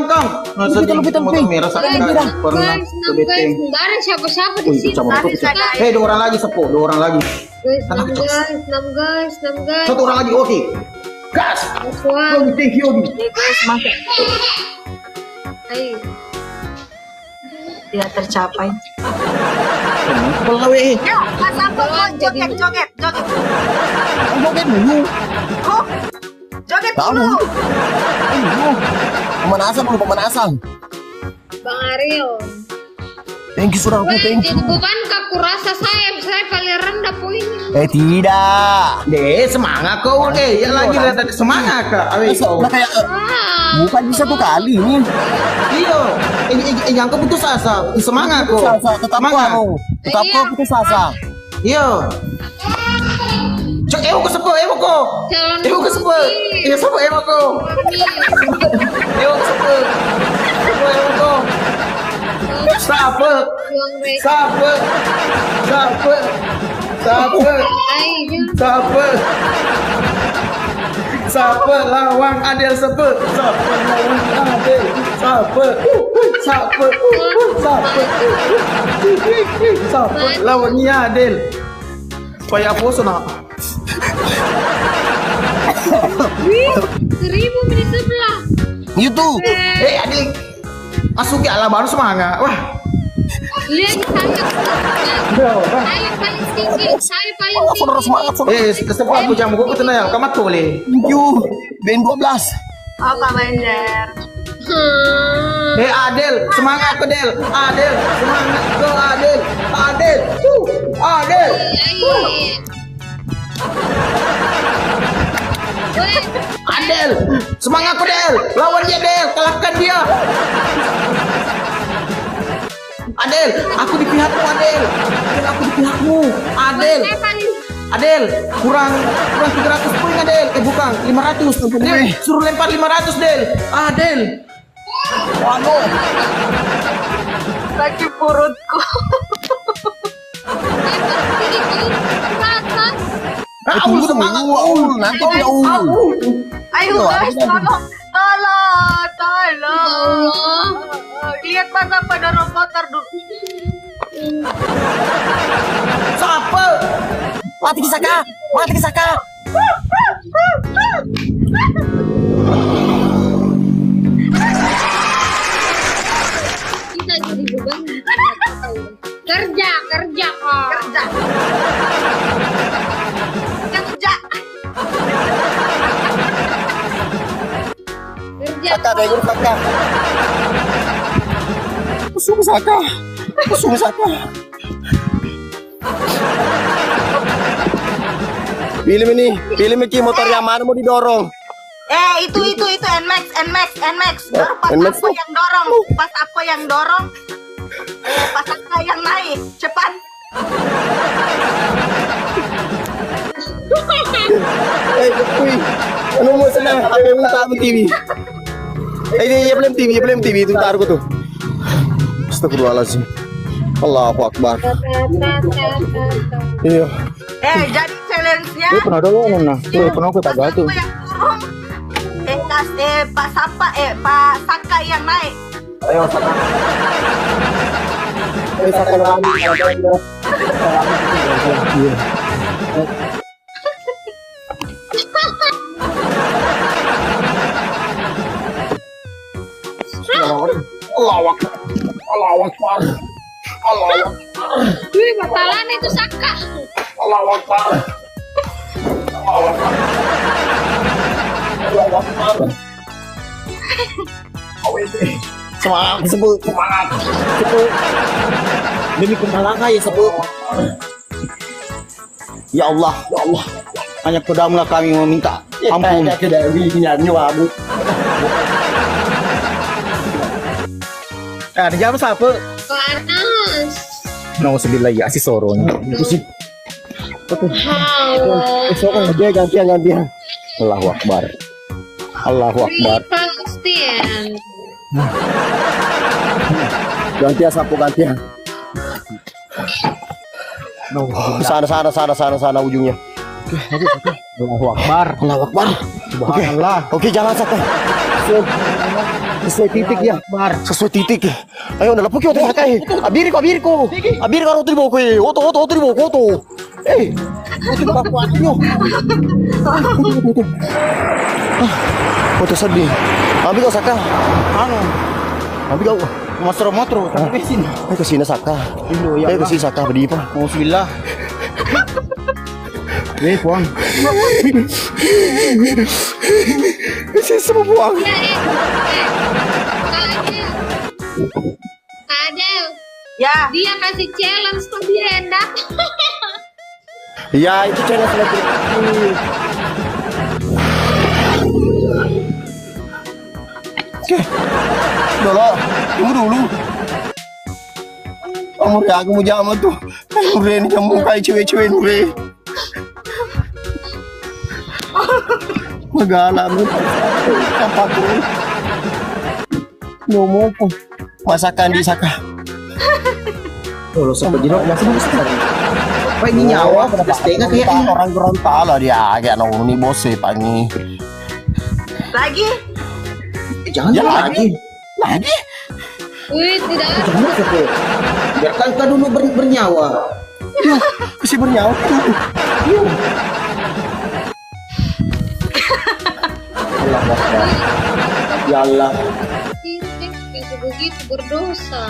Kam. Nasa di motor merah sa pernah Guys, kebeting. nggak ada siapa-siapa di sini. Hei, 2 orang lagi sepo, 2 orang lagi. Guys, 6 guys. 1 orang lagi, oke. Gas. Wah, Yogi, thank you Yogi. Guys, masuk. ayo. Tidak tercapai. Kalau weh. Yuk, Mas Abang, joget. Joget dulu. Oh, joget Tahu. dulu. Pemanasan. Bang Ariel. Thank you saudaraku, thank you. Beban kaku rasa saya paling rendah poinnya. Tidak. Semangat kau deh. Ya lagi lihat semangat kak. Awe kau. Udah kayak bukan bisa 1 kali ini. Iyo. Yang kau putus asa. Semangat kau. Tetap kau. Tetap kau putus asa. Iyo. Cok, ewo ko sepo. Calon Ewo ko sepo. Iya sepo ewo ko. Ewo ko sepo. Ewo ko. Sape. Sape lawang Adel sepe. Sape lawannya Adel. Supaya poso na. Wih, 1000 menit sebelah. YouTube. Adik. Masuk ke alam baru semangat. Wah. Lihat saya paling tinggi. Saudara semangat saudara. Setelah aku jamu kau tenang. Kamu boleh. Thank you. Ben 12. Apa Banjar? Adel, semangat ke Del. Adel, semangat ke Adel. Adel. Adel. Adel, semangat ke Del. Lawan dia Del, kalahkan dia. Adel, aku di pihakmu Adel. Aku di pihakmu. Adel. Adel, kurang 300 poin Adel. Bukan, 500. Del, suruh lempar 500 Del. Adel. Sakit perutku. Tunggu semangat. Nanti dia Ayo guys, tolong. Lihat masa pada roboter dulu. Siapa? Mati Saka. Kita jadi beban. Kerja kok. Kerja. Saka, Degur Saka. Pusung Saka. Pilih ini motor yang mana mau didorong? Itu Nmax. Baru pas Nmax aku yang dorong. Pas aku yang dorong. Pas aku yang naik. Cepat. Kuy. Ano mo sana? Apa yung tayo TV? Ini belum TV itu taruh ko tuh. Astagfirullahaladzim. Allahu Akbar. Iya. Jadi challenge-nya. Pernah dulu nah. Pernah aku tagal tuh. Pak Saka yang naik. Ayo Saka. Saka lagi. Akbar. Allahu Akbar. Wih, batalan itu Saka. Allahu Akbar. Allahu Akbar. Allahu Akbar. Semangat sebut. Semangat. Demi kembalakan ya sebut. Ya Allah, ya Allah. Hanya padamu lah kami meminta ampun. Tidak nyanyi wabu. Ada jam siapa? Panas. Nauzubillah ya si soron. Hawa. Esok dia gantian. Allahu Akbar. Allahu Akbar. Palestine. Gantian sapu gantian. Sana ujungnya. Allahu Akbar. Allahu Akbar. Subhanallah. Oke, jalan satu. Sesuai titik ya. Sesuai titik. Ayo, nalapok yun. Abiri ko. Abiri ko roti mo ko. Oto mo ko to. Eh, oto ba ko nyo? Oto sedih. Ambil kau Saka. Ano? Ambil kau. Motro tapi sini. Ayo kesini Saka. Ayo kesini Saka berdiri pa. Nauzubillah. Puang. Kesini semua buang. Adel, Ya, dia kasih challenge tuh dia enak. Ya, itu channel selebriti. Oke. Dulu, tunggu dulu. Kamu ya, aku mau jaman tuh. Nure ini kamu kayak cewek-cewek Nure. Magala mo. Tampak ko. Nomo po. Masakan di Saka. Kalau sampai jeruk masih besar. Apa ini nyawa? Setengah kayak ini. Orang Gorontalo dia kayak nong nih bos sih pangi. lagi. Jangan Ya, lagi. Lagi? Wih, tidak ada. Jangan satu. Biarkan kita dulu bernyawa. Ya, masih bernyawa tuh. Allah Akbar. Ya Allah. Titik, itu begitu berdosa.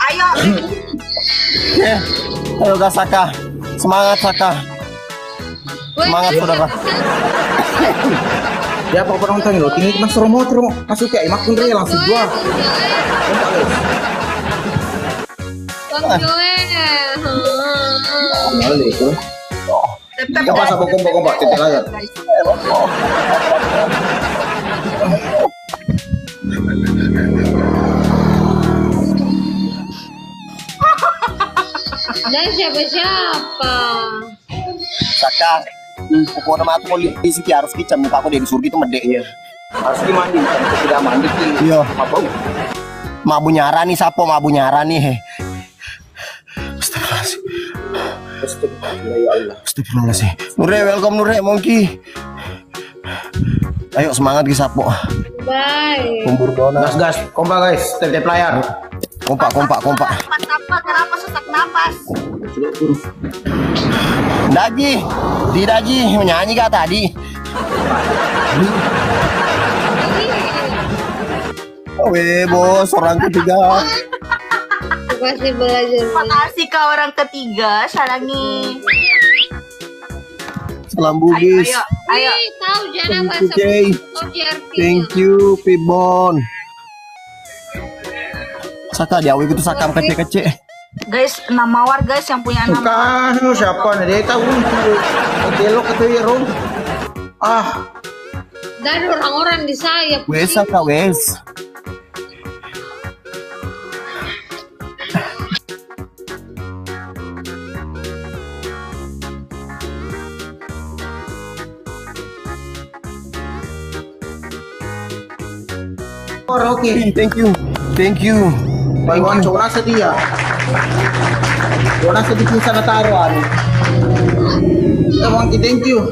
Ayo, Ya, ayo Kak Saka. Semangat Saka. Semangat, saudara. Ya apa penonton lo? Tinggi mas Romo masuk kayak emak pun langsung gua. Kompak guys. Bang Joel. Nyale itu. Kompak sama kompak titik layar. Dan siapa-siapa. Saka. Pokoknya mah aku polisi harus kicam muka aku dari surga itu medek. Iya. Harus dimandi, kalau tidak mandi ki. Iya. Apa? Mabu nyara nih sapo mabu nyara nih. Astagfirullahaladzim. Astagfirullah ya Allah. Astagfirullahaladzim. Nure, welcome Nure, Monkey. Ayo semangat ki sapo. Bye. Kumpul dona. Gas, kompak guys, tetep layar. Kompak. Pas apa? Kenapa sesak napas? Daji, tidak Ji, menyanyi kah tadi? Weh bos, orang ketiga. Pasti belajar. Makasih kau orang ketiga, Salangi. Salam Ayo, bugis. ayo. Wih, tahu jangan Thank you, bahasa Jay. JRP. Thank you, Pibon. Saka dia itu sakam kece-kece. Guys, 6 mawar guys yang punya 6 mawar. Bukan, siapa nih? Dia tahu Hotel kata ya Rom. Ah, Dan orang-orang di saya. Wes Saka wes. oke. Thank you. Bagaimana coba nasa dia? Coba nasa di sana taruhan. Come on, thank you.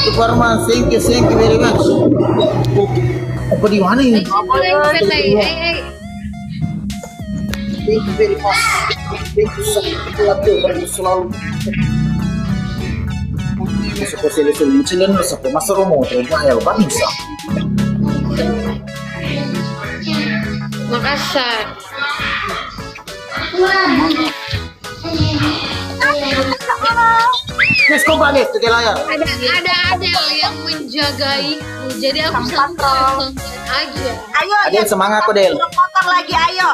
Superman, thank you very much. Apa di mana ini? Thank you very much. Thank you selalu. Masuk ke sini masuk ke Mas Romo, terus ya, Pak bisa. Makassar. Nes kau balik ke layar. Ada Adel yang menjagaiku, jadi aku santai aja. Ayo, Adel, semangat kok, Del. Dorong motor lagi, ayo.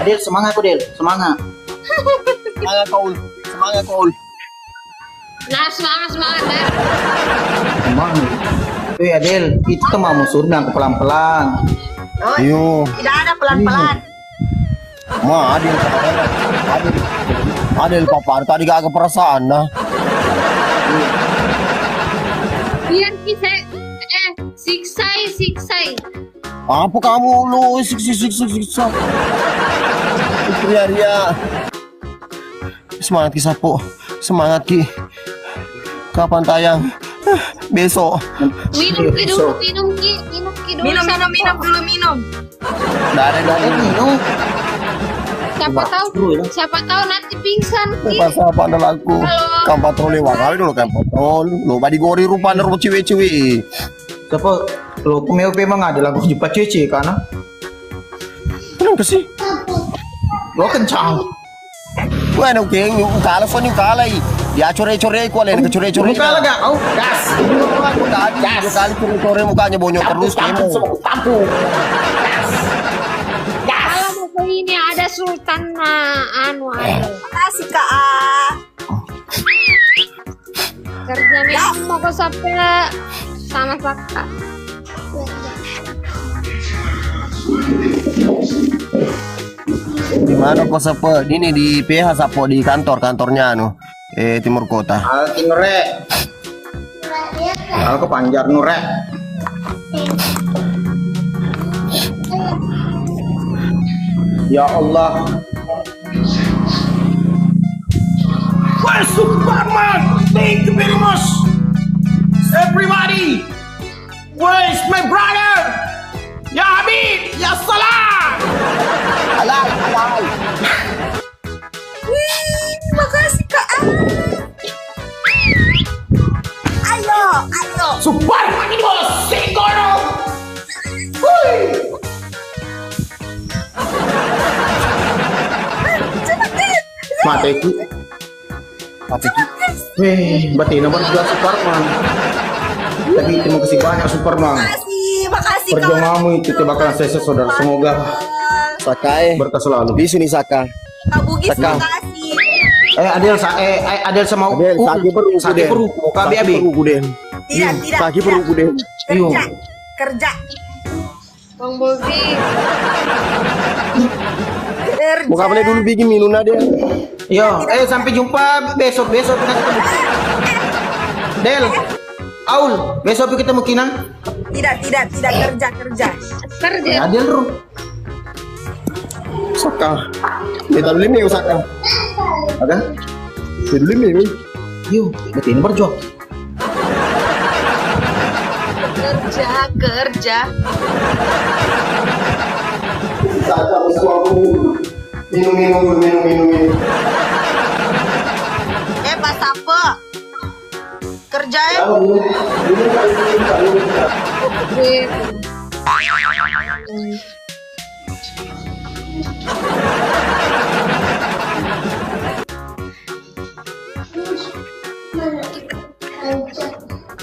Adel, semangat kok, Del. Semangat. Semangat Kaul. Semangat Kaul. Nah, semangat deh. Semangat. Adel, itu mau surga pelan-pelan. Oh, Yo. tidak ada pelan-pelan. Ma, Adel papa tadi gak perasaan nah. Biar kita siksai. Apa kamu lu siksa. Ria. Semangat Ki Sapo. Semangat Ki. Kapan tayang? Besok. Minum Ki dulu. Minum dulu. Dari Minum. Siapa tahu nanti pingsan Ki. pas apa ada lagu. Kam patroli wakal dulu kan patrol. Lu badi gori rupanya rupa cewek-cewek. Tapi lo kumeo memang ada lagu jumpa cece karena Kenapa sih? lo kencang. Bueno, geng, kala son yung kalay. Ya core-core ko alin, core-core. Muka laga kau gas. Gas. Kali core mukanya bonyok terus kamu. Tampung. Kalau mau ke ini ada Sultan anu ada. Makasih, Kak. Ah. Kerja memang mau ke sampai sama Saka. Di mana kok Sapo? Ini di PH Sapo di kantornya anu Timur Kota. Alki nure. Aku panjar nure. Ya Allah. Where's Superman? Thank you very much. Everybody. Where's my brother? Ya Habib, ya Salam. Halal. Wih, makasih, Kak. Ah. Ayo. Superman ini bos, Singkono. Mateku. Weh, batin naman juga Superman. Tapi terima kasih banyak Superman. Makasih, Kak. Perjuanganmu itu bakalan sukses saudara. Semoga Sakai. berkah selalu. Bisu nih Saka. Kak Bugis, Saka. makasih. Adel sama Adel, saki peruku Saki Den. peruku, KB Saki peruku Den. Tidak. Saki peruku Den. Kerja. Bang Bobi. Kerja. Muka boleh dulu bikin minum dia. Yo, sampai jumpa besok kita ketemu. Del, Aul, besok kita ketemu Kinang. Tidak, kerja. Kerja. Adel ru. Saka. Kita beli mie Saka. Ada? Kita beli mie. Yo, berarti ini berjuang. Kerja. Saka minum. Pak Sapo. Kerja ya.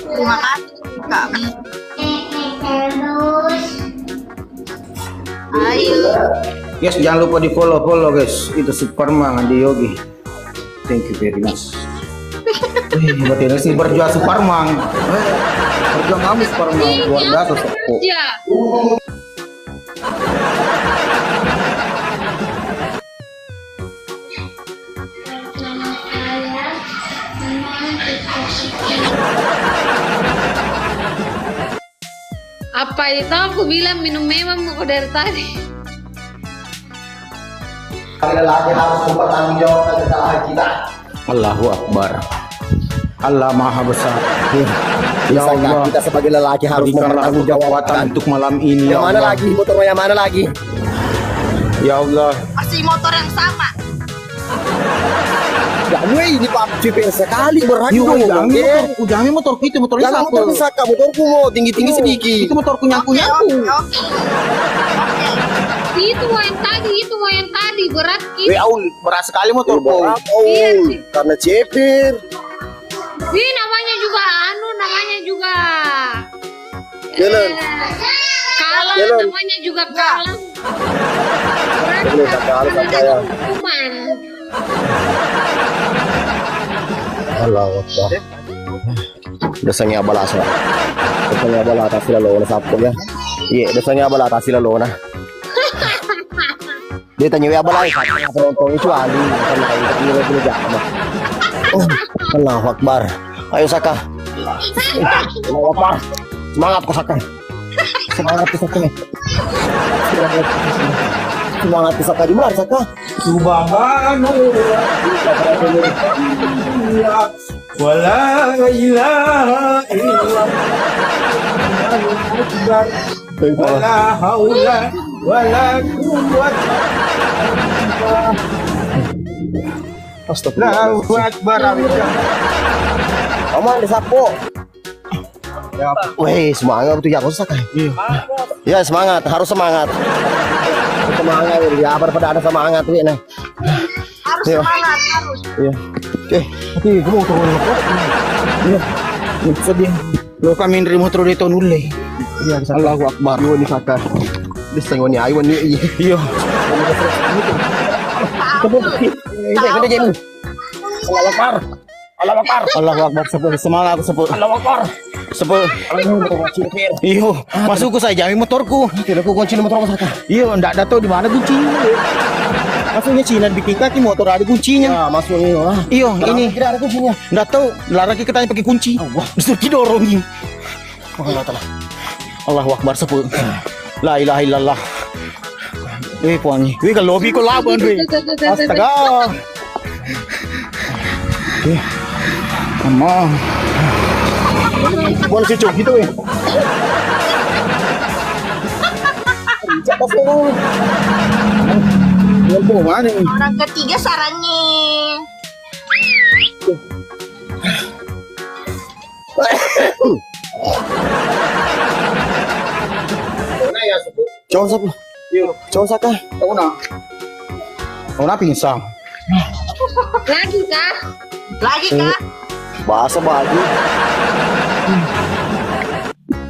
Terima kasih, Kak. Ayo. Guys, jangan lupa di follow guys. Itu Superman di Yogi. Thank you very much. Berarti ini sih berjuang Superman. Berjuang kamu Superman. Luar biasa Sapo. Kerja. Apa itu aku bilang minum memang mau dari tadi. Laki harus bertanggung jawab atas kesalahan kita. Allahu Akbar. Allah Maha Besar. Ya Allah, Kita sebagai lelaki harus berikanlah bertanggung aku jawab kekuatan untuk malam ini. Yang Ya mana Allah. lagi? Motor yang mana lagi? Ya Allah. Masih motor yang sama. Ya gue ini PUBG sekali berat Yo, dong. jangan motor itu motornya Jangan satu. motor Saka, motorku mau tinggi-tinggi sedikit. Itu motorku Oke, nyaku-nyaku. oke. Itu mau yang tadi berat gitu. Aul, berat sekali motorku. Berat, Iya oh, sih. karena cepir. Wih, namanya juga Jalan. kalah, Jalan. namanya juga kalah. Jalan, Saka, harus Saka ya. Hukuman. Allah Akbar. Dasanya balasa. Dasanya balata sila lona sapol ya. Iya, dasanya balata sila lona. Dia tanya ya balai kata penonton itu ali karena ini lagi jama. Oh, Allahu Akbar. Ayo Saka. Allahu Akbar. Semangat kau Saka. Semangat kau Saka. Semangat kau Saka di mana Saka? Subhanallah. Wala ilaha illallah. Wala haula wala quwwata Allahu akbar. Aman disapo. Weh, semangat tuh ya kau Saka. Ya semangat, harus semangat. Semangat ya, pada ada semangat nih. Nah. Harus Iya. semangat, harus. Iya. Tapi gue mau turun motor. Iya. Sedih. Lo kami nerima motor di tahun ule. Iya, Allahu Akbar. Yo ni Saka. Bisa ngoni ayo ni. Iya. Iya, kena jem. Allahu Akbar. Allahu Akbar. Allahu akbar semangat aku sepul. Allahu Akbar. Sepul. Iyo, masuk ke saya jami motorku. Tidak aku kunci motor Saka. Iyo, ndak tahu di mana kuncinya. Masuknya Cina bikin kaki motor ada kuncinya. Ya, masuk ini lah. Iyo, ini Tidak ada kuncinya. ndak tahu larang kita tanya pakai kunci. Disuruh didorongin. Allah Taala. Allahu akbar sepul. La ilaha illallah. Puangi. Kalau lobby ko laban Astaga. Mama. Boleh cucuk gitu ya. Siapa sih lu? Mau mana nih? Orang ketiga sarannya. Cowok siapa? Cowok Saka. Tahu na? Tahu na pinsang. Lagi kah? Lagi kah? Bahasa baju.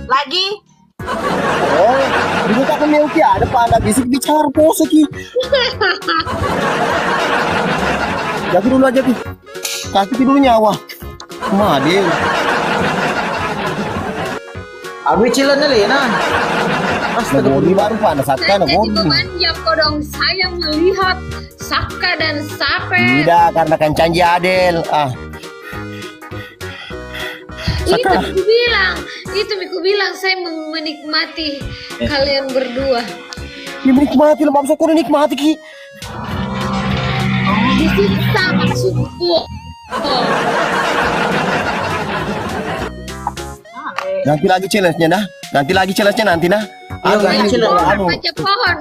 Lagi? Oh, ini tak kena uki ada pada bisik bicara pose ki. Jadi dulu aja ki. Kaki dulu nyawa. Madil. Abi cilan na lena. Astaga, bodi baru pada Saka na Saya jadi bodi. memanjang kodong saya melihat Saka dan Sape. Tidak, karena kan canji Adel. Ah, Saka. Itu aku bilang saya menikmati kalian berdua. Ini menikmati lo, maksud kau nikmati ki. Disiksa maksudku. Oh. Nanti lagi challenge-nya dah. Nanti lagi challenge-nya nanti nah. Ayo, ganti challenge. Anu. Baca pohon.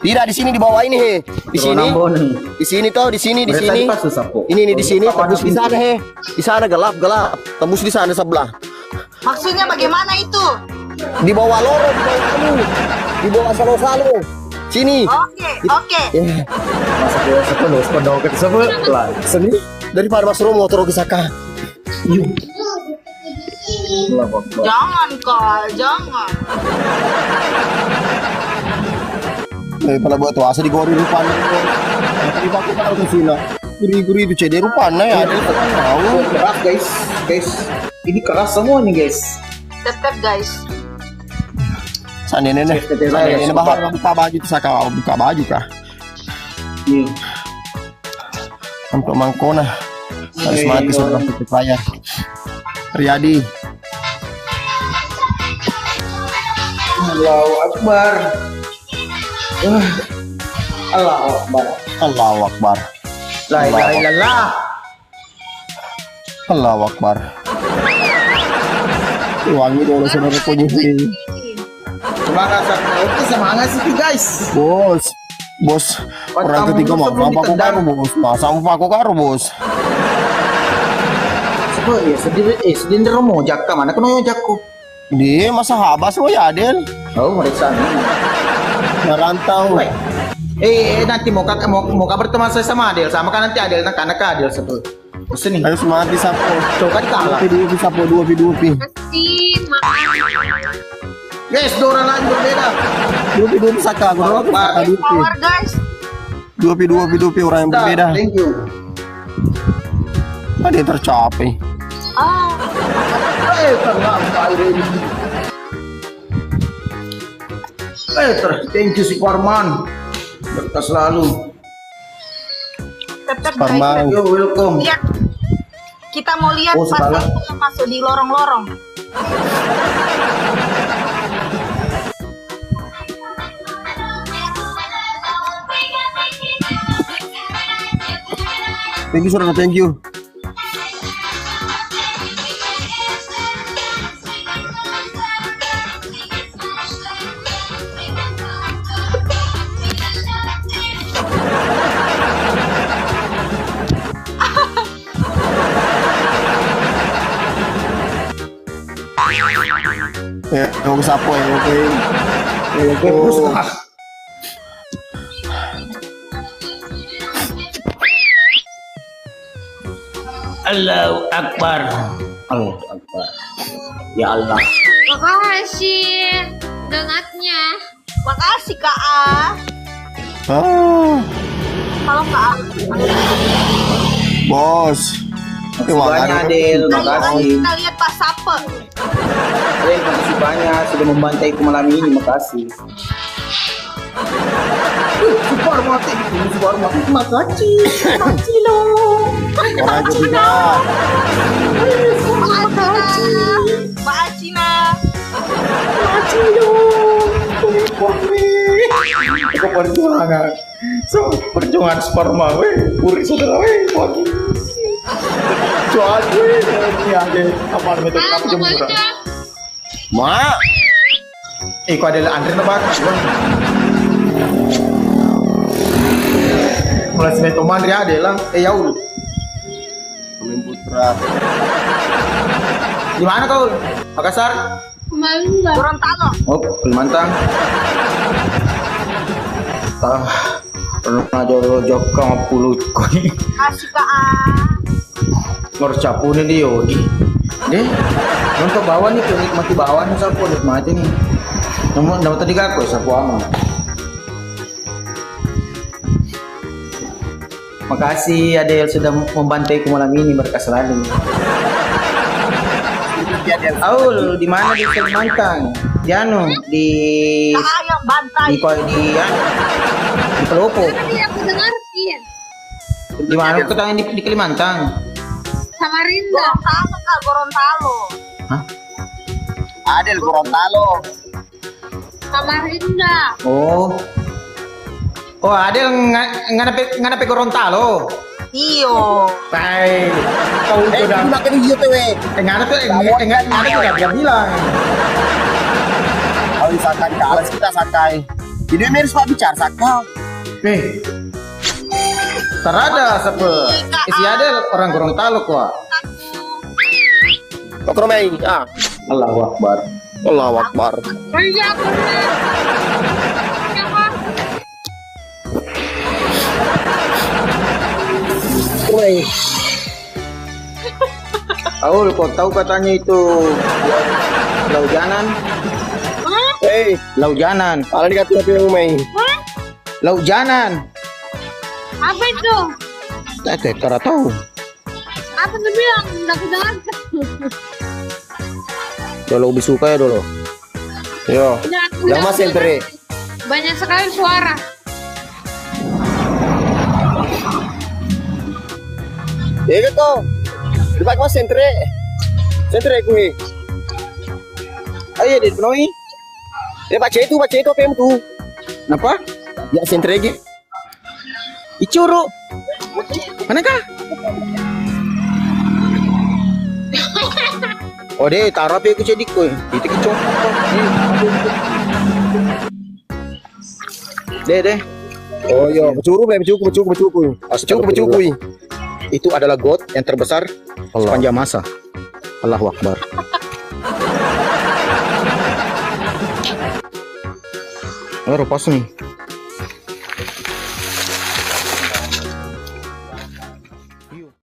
Tidak di sini di bawah ini he. Di sini. Di sini toh, di sini, di sini. Ini di sini, tembus di sana he. Di sana gelap. Tembus di sana sebelah. Maksudnya bagaimana itu? Di bawah lorong, di bawah anu. Di bawah salo-salo. Sini. Oke, oke. Ya. Seni daripada Mas Romo motor ke Saka. Jangan kak, jangan. Pala buat tuh asa di gori rupan. Tadi pakai tahu ke sini. Guri-guri itu cedera rupan ya. Ada tahu. Keras guys. Ini keras semua nih guys. Tetap guys. Sana nenek. Ini bahar buka baju tuh Saka, buka baju kah? Iya. Untuk mangkona. Harus mati seorang titik layar. Riyadi. Allahu akbar. Allahu akbar. Allahu Akbar. La ilaha illallah. Allahu Akbar. Wangi dulu saudara kunyi. Semangat sih guys. Bos. Bos, Kan orang kamu ketiga mah sebelum sama aku ditendang. karo bos. Masa sama aku karo bos. Sebab ya sedih romo jakka mana kena jakku. Dia masa habas lo ya Adel. Oh mereka nih. Merantau. Nanti mau kabar teman saya sama Adel sama kan nanti Adel nak anak Adel satu. Terus nih. Ayo semangat di sapo. Coba kalah. Dua pi sapo, dua pi. Pasti makan. Guys, dua orang lain berbeda. Dua pi saka. Dua pi. Power guys. Dua pi orang yang Dah, berbeda. thank you. Ada yang tercapai. Ah, Terlambat ini. Thank you si Parman. Berkah selalu. tetep Parman. guys. Yo, welcome. Lihat. Kita mau lihat Oh, pas salah. aku masuk di lorong-lorong. Thank you saudara, thank you. Ya, mau ke sapo ya, oke. Bagus lah. Allahu Akbar. Allahu Akbar. Ya Allah. Makasih donatnya. Makasih Kak A. Ah, Kalau Kak A. bos. Terima Banyak kasih. Adel, makasih. Kita lihat pas sape. Adel, makasih banyak sudah membantaiku malam ini, makasih. Super mati, super mati, makasih, makasih loh. Orang ketiga. Mbak Acina. Aku perjuangan, perjuangan sperma, weh, puri saudara, weh, pagi. Cuan, weh, ini ada kamar meter Ah, kamu jemur. pokoknya. Ma, Kau ada Andre bagus, bang. Mulai sini teman dia ada lah, Yaul. Pemain putra. Di mana kau? Makassar? Kemarin nggak. Gorontalo. Oh, Kalimantan. Pernah jauh-jauh sama pulut kau ini. Kasih Kak A. Ngercapu nih dia, deh. Nonton bawah nih, tuh nikmati bawah nih, sapu nikmati nih. Nomor tadi aku, sapu ama. Makasih Adel sudah membantaiku malam ini, berkah selalu. Aul, di mana di Kalimantan? Di anu, di Kak A yang bantai. di Pelopo. Tadi aku dengar iya. Di mana kau tahu di Kalimantan? Samarinda. Gorontalo Kak, Gorontalo. Hah? Adel Gorontalo. Samarinda. Oh. Oh, Adel nganape Gorontalo. Iyo. Baik. Kau sudah Makan hijau tuh weh. nganape udah dia bilang. Kalau sakai kalah kita sakai. Jadi miris pak bicara sakal. Terada sepe. Isi Adel orang Gorontalo kok. Kok romai? Ah, Allahu Akbar. Allahu Akbar. Iya benar. Siapa? Romai. Aul, kau tahu katanya itu Laujanan? Hei, Laujanan. ala dikatakan apa yang romai? Laujanan. Apa itu? Tara tahu. Apa tuh bilang? Udah aku dengar. Kalau lebih suka ya dulu. Yo, Udah aku yang dengar. mas sentre. Banyak sekali suara. Ya gitu. Dipak mas sentre. Sentre gue. Ayo deh, penuhi. Ya pak itu apa yang tuh? Kenapa? Ya sentre lagi. Icuru. Manakah? Oh deh, taruh apa aku jadi kue. Itu kicau. Deh. Oh iya, bercukup. Itu adalah God yang terbesar sepanjang masa. Allahu Akbar. Ayo pas nih.